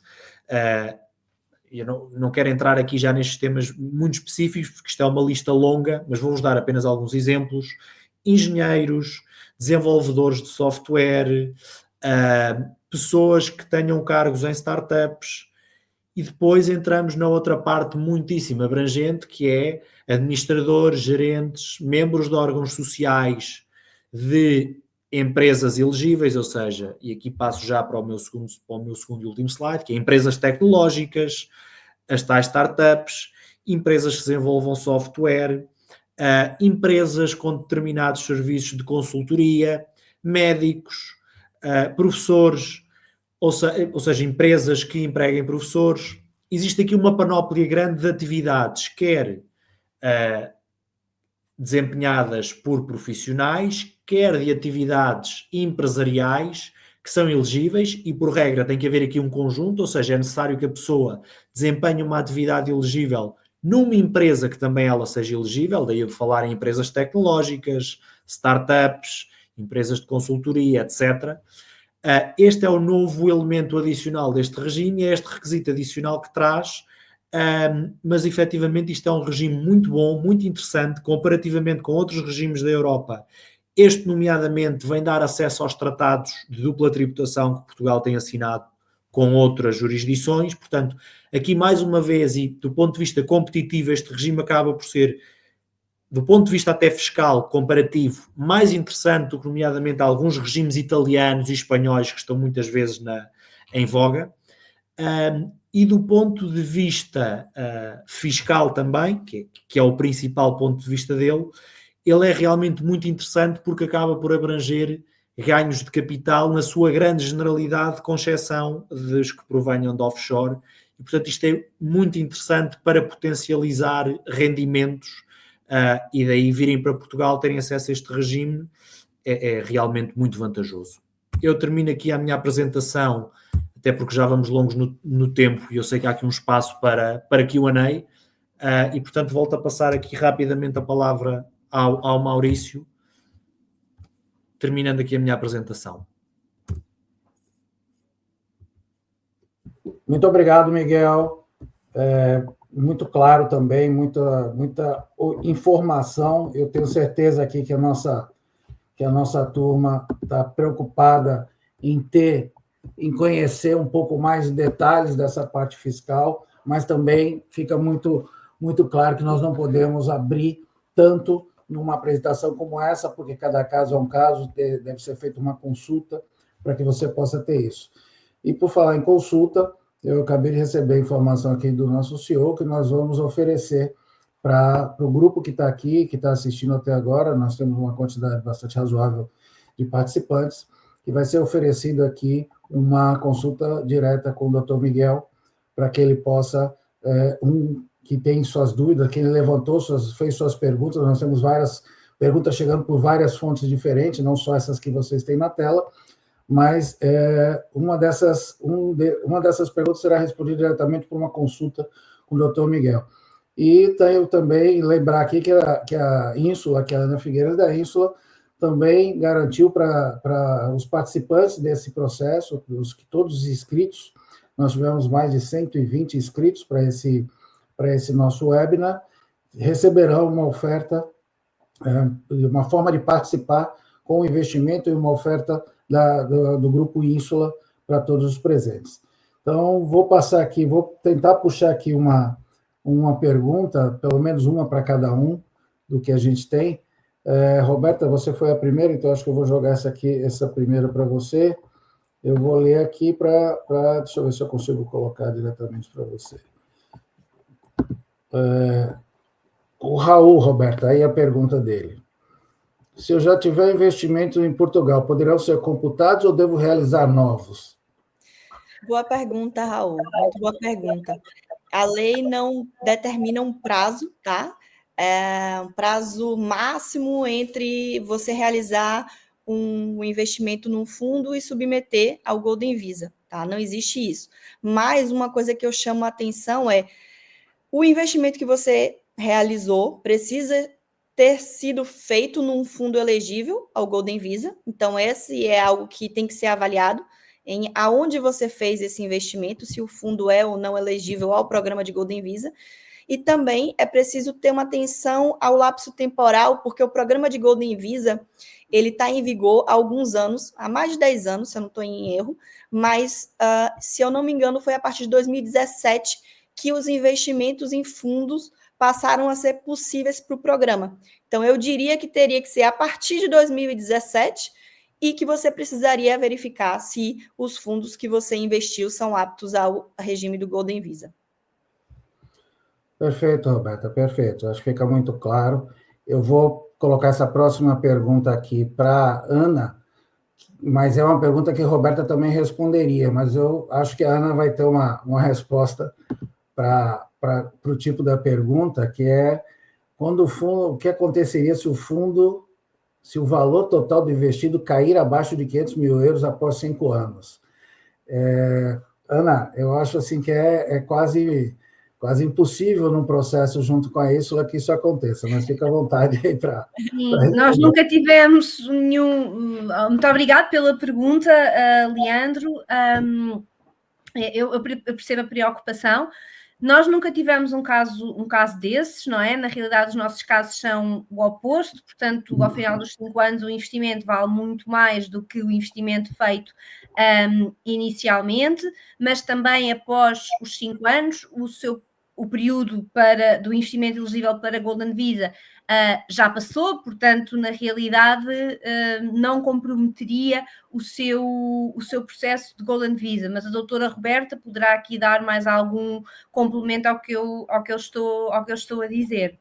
eu não quero entrar aqui já nestes temas muito específicos, porque isto é uma lista longa, mas vou-vos dar apenas alguns exemplos: engenheiros, desenvolvedores de software, pessoas que tenham cargos em startups, e depois entramos na outra parte muitíssimo abrangente, que é administradores, gerentes, membros de órgãos sociais de empresas elegíveis, ou seja, e aqui passo já para o meu segundo e último slide, que é empresas tecnológicas, as tais startups, empresas que desenvolvam software, empresas com determinados serviços de consultoria, médicos, professores, ou seja, empresas que empreguem professores. Existe aqui uma panóplia grande de atividades, quer desempenhadas por profissionais, quer de atividades empresariais que são elegíveis, e por regra tem que haver aqui um conjunto, ou seja, é necessário que a pessoa desempenhe uma atividade elegível numa empresa que também ela seja elegível, daí eu de falar em empresas tecnológicas, startups, empresas de consultoria, etc. Este é o novo elemento adicional deste regime, é este requisito adicional que traz, mas efetivamente isto é um regime muito bom, muito interessante, comparativamente com outros regimes da Europa. Este, nomeadamente, vem dar acesso aos tratados de dupla tributação que Portugal tem assinado com outras jurisdições. Portanto, aqui mais uma vez, e do ponto de vista competitivo, este regime acaba por ser, do ponto de vista até fiscal, comparativo, mais interessante do que, nomeadamente, alguns regimes italianos e espanhóis que estão muitas vezes em voga. E do ponto de vista fiscal também, que é o principal ponto de vista dele, ele é realmente muito interessante porque acaba por abranger ganhos de capital na sua grande generalidade, com exceção dos que provenham de offshore. E, portanto, isto é muito interessante para potencializar rendimentos, e daí virem para Portugal, terem acesso a este regime, é realmente muito vantajoso. Eu termino aqui a minha apresentação, até porque já vamos longos no tempo e eu sei que há aqui um espaço para Q&A, e, portanto, volto a passar aqui rapidamente a palavra ao Maurício, terminando aqui a minha apresentação. Muito obrigado, Miguel. muito claro também, muita informação. Eu tenho certeza aqui que a nossa turma está preocupada em conhecer um pouco mais de detalhes dessa parte fiscal, mas também fica muito, muito claro que nós não podemos abrir tanto numa apresentação como essa, porque cada caso é um caso, deve ser feita uma consulta para que você possa ter isso. E, por falar em consulta, eu acabei de receber informação aqui do nosso CEO que nós vamos oferecer para o grupo que está aqui, que está assistindo até agora, nós temos uma quantidade bastante razoável de participantes, que vai ser oferecido aqui uma consulta direta com o Dr. Miguel, para que ele possa, que tem suas dúvidas, que ele levantou, fez suas perguntas, nós temos várias perguntas chegando por várias fontes diferentes, não só essas que vocês têm na tela, mas uma dessas perguntas será respondida diretamente por uma consulta com o Dr. Miguel. E eu também lembrar aqui que a Ínsula, que a Ana Figueiras da Ínsula, também garantiu para os participantes desse processo, todos os inscritos, nós tivemos mais de 120 inscritos para esse nosso webinar, receberão uma oferta, uma forma de participar com o investimento e uma oferta do Grupo Ínsula para todos os presentes. Então, vou tentar puxar aqui uma pergunta, pelo menos uma para cada um, do que a gente tem. Roberta, você foi a primeira, então acho que eu vou jogar essa primeira para você. Eu vou ler aqui deixa eu ver se eu consigo colocar diretamente para você. O Raul, Roberta, aí a pergunta dele. Se eu já tiver investimento em Portugal, poderão ser computados ou devo realizar novos? Boa pergunta, Raul. Muito boa pergunta. A lei não determina um prazo, tá? Um prazo máximo entre você realizar um investimento num fundo e submeter ao Golden Visa, tá? Não existe isso. Mas uma coisa que eu chamo a atenção é o investimento que você realizou precisa ter sido feito num fundo elegível ao Golden Visa. Então, esse é algo que tem que ser avaliado em aonde você fez esse investimento, se o fundo é ou não elegível ao programa de Golden Visa. E também é preciso ter uma atenção ao lapso temporal, porque o programa de Golden Visa ele está em vigor há alguns anos, há mais de 10 anos, se eu não estou em erro, mas, se eu não me engano, foi a partir de 2017 que os investimentos em fundos passaram a ser possíveis para o programa. Então, eu diria que teria que ser a partir de 2017 e que você precisaria verificar se os fundos que você investiu são aptos ao regime do Golden Visa. Perfeito, Roberta, perfeito. Acho que fica muito claro. Eu vou colocar essa próxima pergunta aqui para Ana, mas é uma pergunta que a Roberta também responderia, mas eu acho que a Ana vai ter uma resposta para o tipo da pergunta, que é o que aconteceria se o valor total do investido cair abaixo de 500 mil euros após 5 anos. Ana, eu acho assim que é quase impossível num processo junto com a Ínsula que isso aconteça, mas fica à vontade aí para... Nós nunca tivemos nenhum... Muito obrigado pela pergunta, Leandro. Eu percebo a preocupação. Nós nunca tivemos um caso desses, não é? Na realidade, os nossos casos são o oposto, portanto, ao final dos 5 anos, o investimento vale muito mais do que o investimento feito inicialmente, mas também após os 5 anos, o período do investimento elegível para Golden Visa já passou, portanto, na realidade, não comprometeria o seu processo de Golden Visa, mas a doutora Roberta poderá aqui dar mais algum complemento ao que eu estou a dizer.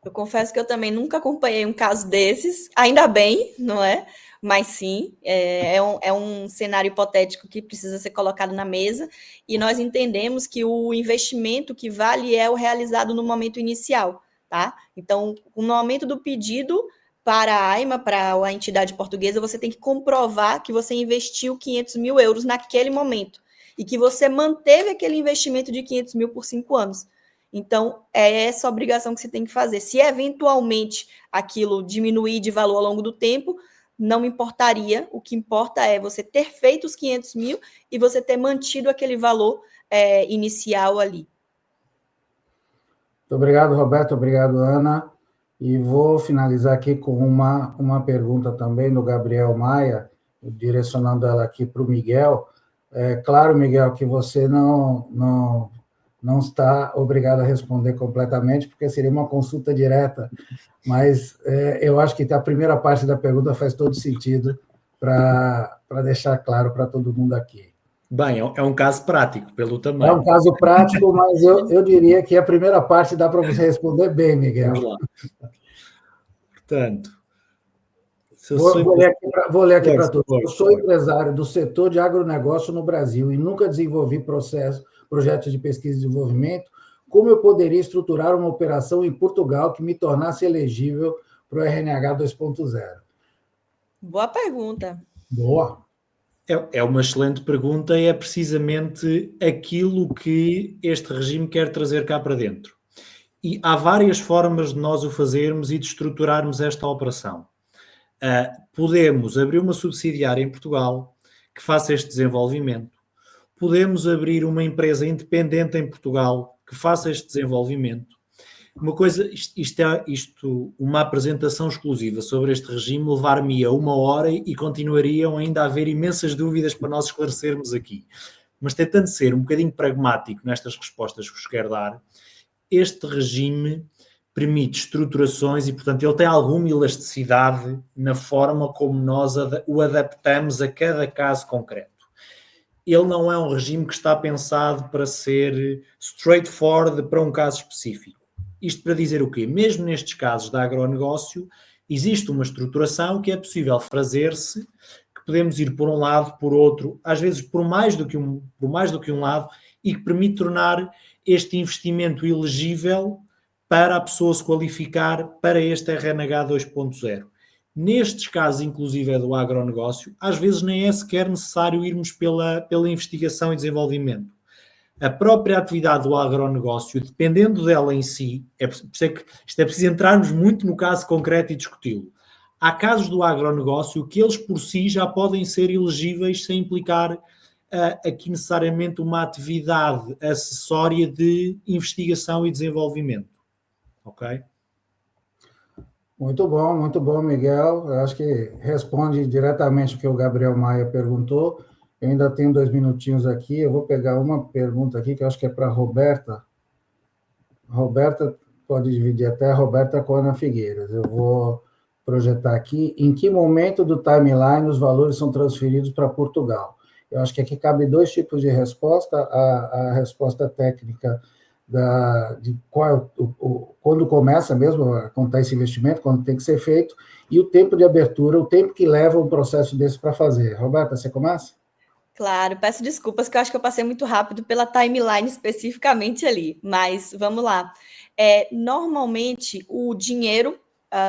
Eu confesso que eu também nunca acompanhei um caso desses, ainda bem, não é? Mas sim, é um cenário hipotético que precisa ser colocado na mesa, e nós entendemos que o investimento que vale é o realizado no momento inicial, tá? Então, no momento do pedido para a AIMA, para a entidade portuguesa, você tem que comprovar que você investiu 500 mil euros naquele momento, e que você manteve aquele investimento de 500 mil por 5 anos. Então, é essa obrigação que você tem que fazer. Se eventualmente aquilo diminuir de valor ao longo do tempo, não importaria. O que importa é você ter feito os 500 mil e você ter mantido aquele valor inicial ali. Muito obrigado, Roberto. Obrigado, Ana. E vou finalizar aqui com uma pergunta também do Gabriel Maia, direcionando ela aqui para o Miguel. É claro, Miguel, que você não está obrigado a responder completamente, porque seria uma consulta direta, mas eu acho que a primeira parte da pergunta faz todo sentido para deixar claro para todo mundo aqui. Bem, é um caso prático, pelo tamanho. É um caso prático, mas eu diria que a primeira parte dá para você responder bem, Miguel. Vamos lá. Portanto, vou ler aqui para todos. Eu sou empresário do setor de agronegócio no Brasil e nunca desenvolvi projetos de pesquisa e desenvolvimento. Como eu poderia estruturar uma operação em Portugal que me tornasse elegível para o RNH 2.0? Boa pergunta. Boa. É uma excelente pergunta e é precisamente aquilo que este regime quer trazer cá para dentro. E há várias formas de nós o fazermos e de estruturarmos esta operação. Podemos abrir uma subsidiária em Portugal que faça este desenvolvimento. Podemos abrir uma empresa independente em Portugal que faça este desenvolvimento. Uma coisa, uma apresentação exclusiva sobre este regime levar-me-ia 1 hora e continuariam ainda a haver imensas dúvidas para nós esclarecermos aqui. Mas tentando ser um bocadinho pragmático nestas respostas que vos quero dar, este regime permite estruturações e, portanto, ele tem alguma elasticidade na forma como nós o adaptamos a cada caso concreto. Ele não é um regime que está pensado para ser straightforward para um caso específico. Isto para dizer o quê? Mesmo nestes casos de agronegócio, existe uma estruturação que é possível fazer-se, que podemos ir por um lado, por outro, às vezes por mais do que um lado, e que permite tornar este investimento elegível para a pessoa se qualificar para este RNH 2.0. Nestes casos, inclusive do agronegócio, às vezes nem é sequer necessário irmos pela investigação e desenvolvimento. A própria atividade do agronegócio, dependendo dela em si, isto é preciso entrarmos muito no caso concreto e discuti-lo. Há casos do agronegócio que eles por si já podem ser elegíveis sem implicar aqui necessariamente uma atividade acessória de investigação e desenvolvimento. Ok? Muito bom, Miguel. Eu acho que responde diretamente o que o Gabriel Maia perguntou. Eu ainda tenho 2 minutinhos aqui. Eu vou pegar uma pergunta aqui que eu acho que é para a Roberta. Roberta, pode dividir até a Roberta com a Ana Figueiras. Eu vou projetar aqui. Em que momento do timeline os valores são transferidos para Portugal? Eu acho que aqui cabe 2 tipos de resposta. A resposta técnica de qual quando começa mesmo a contar esse investimento, quando tem que ser feito, e o tempo de abertura, o tempo que leva um processo desse para fazer. Roberta, você começa? Claro, peço desculpas que eu acho que eu passei muito rápido pela timeline especificamente ali, mas vamos lá. Normalmente, o dinheiro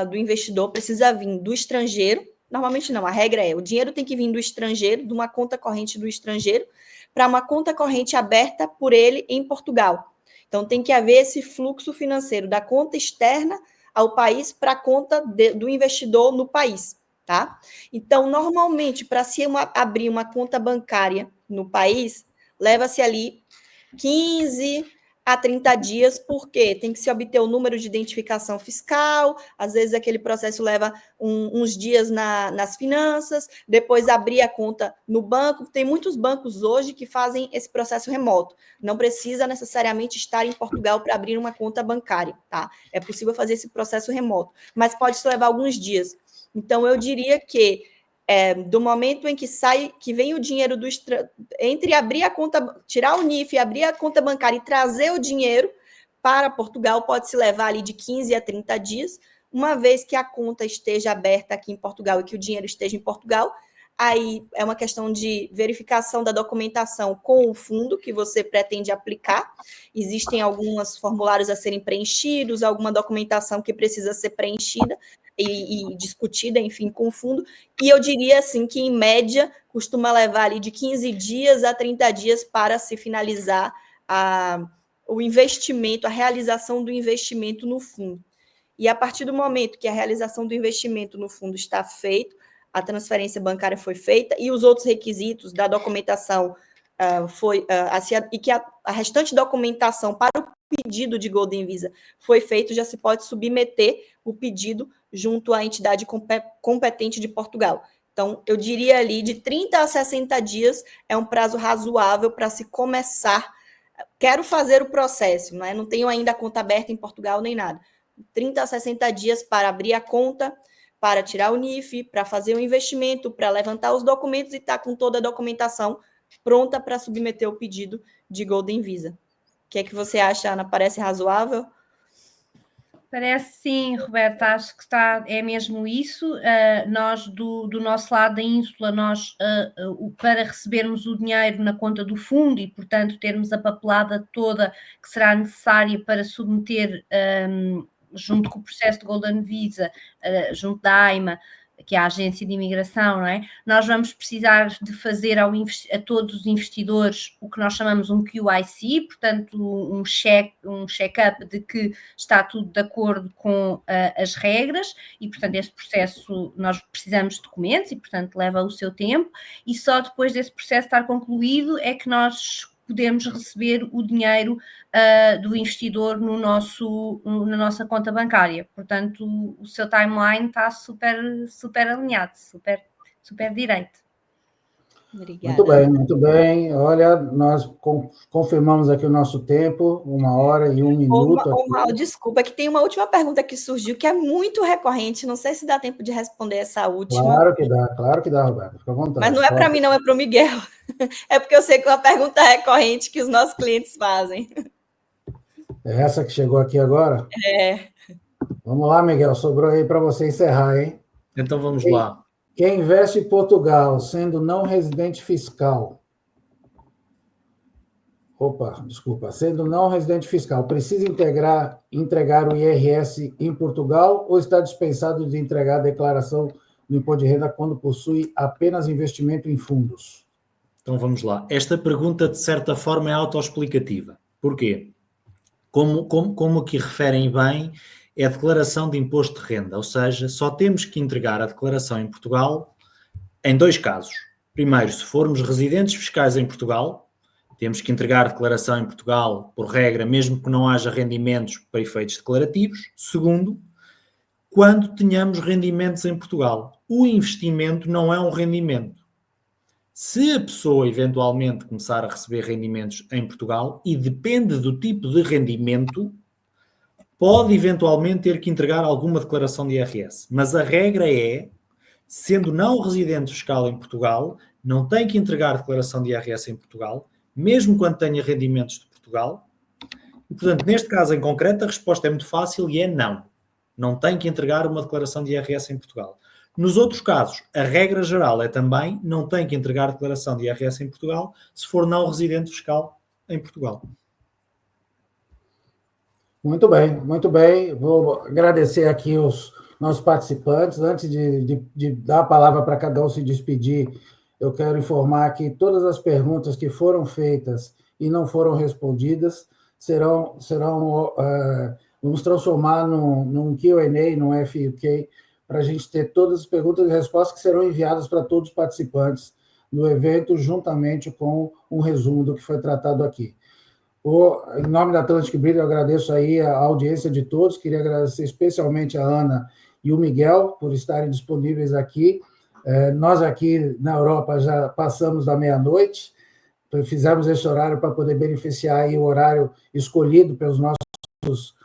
do investidor precisa vir do estrangeiro, normalmente não, a regra é, o dinheiro tem que vir do estrangeiro, de uma conta corrente do estrangeiro, para uma conta corrente aberta por ele em Portugal. Então, tem que haver esse fluxo financeiro da conta externa ao país para a conta do investidor no país, tá? Então, normalmente, para se abrir uma conta bancária no país, leva-se ali 15 a 30 dias, porque tem que se obter o número de identificação fiscal, às vezes aquele processo leva uns dias nas finanças, depois abrir a conta no banco. Tem muitos bancos hoje que fazem esse processo remoto, não precisa necessariamente estar em Portugal para abrir uma conta bancária, tá? É possível fazer esse processo remoto, mas pode levar alguns dias. Então, eu diria que do momento em que vem o dinheiro entre abrir a conta, tirar o NIF, abrir a conta bancária e trazer o dinheiro para Portugal, pode se levar ali de 15 a 30 dias, uma vez que a conta esteja aberta aqui em Portugal e que o dinheiro esteja em Portugal. Aí é uma questão de verificação da documentação com o fundo que você pretende aplicar. Existem alguns formulários a serem preenchidos, alguma documentação que precisa ser preenchida e discutida, enfim, com o fundo. E eu diria, assim, que, em média, costuma levar ali de 15 dias a 30 dias para se finalizar o investimento, a realização do investimento no fundo. E a partir do momento que a realização do investimento no fundo está feito, a transferência bancária foi feita e os outros requisitos da documentação e que a restante documentação para o pedido de Golden Visa foi feito, já se pode submeter o pedido junto à entidade competente de Portugal. Então, eu diria ali de 30 a 60 dias é um prazo razoável para se começar. Quero fazer o processo, né? Não tenho ainda a conta aberta em Portugal nem nada. 30 a 60 dias para abrir a conta, para tirar o NIF, para fazer o investimento, para levantar os documentos e estar com toda a documentação pronta para submeter o pedido de Golden Visa. O que é que você acha, Ana? Parece razoável? Parece sim, Roberta, acho que é mesmo isso. Nós, do nosso lado da Ínsula, para recebermos o dinheiro na conta do fundo e, portanto, termos a papelada toda que será necessária para submeter, junto com o processo de Golden Visa, junto da AIMA, que é a Agência de Imigração, não é? Nós vamos precisar de fazer a todos os investidores o que nós chamamos um QIC, portanto, um check-up de que está tudo de acordo com as regras e, portanto, esse processo nós precisamos de documentos e, portanto, leva o seu tempo e só depois desse processo estar concluído é que nós podemos receber o dinheiro do investidor na nossa conta bancária. Portanto, o seu timeline está super alinhado, super direito. Obrigada. Muito bem. Olha, nós confirmamos aqui o nosso tempo, 1h e 1 minuto. Desculpa, que tem uma última pergunta que surgiu, que é muito recorrente, não sei se dá tempo de responder essa última. Claro que dá, Roberto, fica à vontade. Mas não é para mim, não, é para o Miguel. É porque eu sei que é uma pergunta recorrente que os nossos clientes fazem. É essa que chegou aqui agora? É. Vamos lá, Miguel, sobrou aí para você encerrar, hein? Então vamos lá. Quem investe em Portugal, sendo não residente fiscal, sendo não residente fiscal, precisa entregar o IRS em Portugal ou está dispensado de entregar a declaração do imposto de renda quando possui apenas investimento em fundos? Então vamos lá. Esta pergunta, de certa forma, é autoexplicativa. Porquê? Como aqui referem bem, é a declaração de imposto de renda, ou seja, só temos que entregar a declaração em Portugal em 2 casos. Primeiro, se formos residentes fiscais em Portugal, temos que entregar a declaração em Portugal, por regra, mesmo que não haja rendimentos para efeitos declarativos. Segundo, quando tenhamos rendimentos em Portugal. O investimento não é um rendimento. Se a pessoa eventualmente começar a receber rendimentos em Portugal, e depende do tipo de rendimento, pode eventualmente ter que entregar alguma declaração de IRS. Mas a regra é, sendo não residente fiscal em Portugal, não tem que entregar declaração de IRS em Portugal, mesmo quando tenha rendimentos de Portugal. E, portanto, neste caso em concreto, a resposta é muito fácil e é não. Não tem que entregar uma declaração de IRS em Portugal. Nos outros casos, a regra geral é também não tem que entregar declaração de IRS em Portugal se for não residente fiscal em Portugal. Muito bem. Vou agradecer aqui os nossos participantes. Antes de dar a palavra para cada um se despedir, eu quero informar que todas as perguntas que foram feitas e não foram respondidas vamos transformar num Q&A, num FUQ, para a gente ter todas as perguntas e respostas que serão enviadas para todos os participantes do evento, juntamente com um resumo do que foi tratado aqui. Em nome da Atlantic Bridge, eu agradeço aí a audiência de todos, queria agradecer especialmente a Ana e o Miguel por estarem disponíveis aqui. Nós aqui na Europa já passamos da meia-noite, fizemos esse horário para poder beneficiar aí o horário escolhido pelos nossos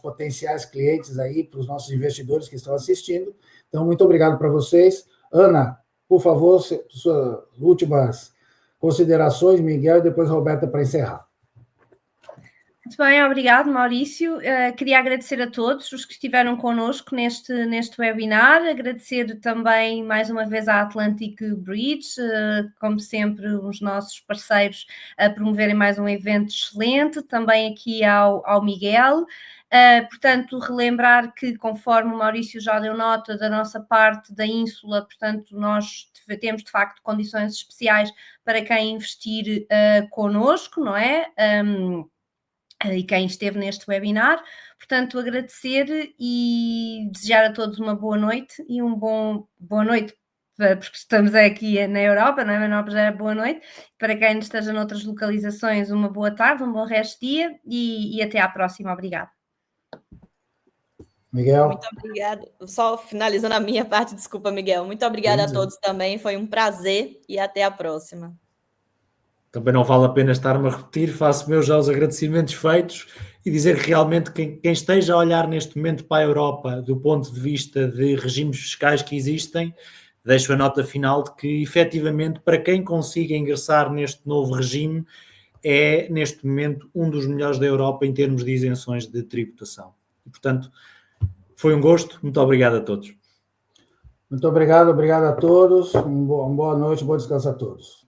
potenciais clientes aí, para os nossos investidores que estão assistindo. Então, muito obrigado para vocês. Ana, por favor, suas últimas considerações, Miguel, e depois Roberta para encerrar. Muito bem, obrigado, Maurício. Queria agradecer a todos os que estiveram connosco neste webinar, agradecer também mais uma vez à Atlantic Bridge, como sempre, os nossos parceiros a promoverem mais um evento excelente, também aqui ao Miguel. Portanto, relembrar que, conforme o Maurício já deu nota da nossa parte da Ínsula, portanto, nós temos de facto condições especiais para quem investir connosco, não é? E quem esteve neste webinar. Portanto, agradecer e desejar a todos uma boa noite e boa noite porque estamos aqui na Europa, não é? Mas já é boa noite. Para quem esteja noutras localizações, uma boa tarde, um bom resto de dia e até à próxima. Obrigada. Miguel? Muito obrigada. Só finalizando a minha parte, desculpa, Miguel. Muito obrigada a todos também, foi um prazer e até a próxima. Também não vale a pena estar-me a repetir, faço meus já os agradecimentos feitos e dizer que realmente quem esteja a olhar neste momento para a Europa do ponto de vista de regimes fiscais que existem, deixo a nota final de que efetivamente para quem consiga ingressar neste novo regime é neste momento um dos melhores da Europa em termos de isenções de tributação. E, portanto, foi um gosto, muito obrigado a todos. Muito obrigado a todos, uma boa noite, bom descanso a todos.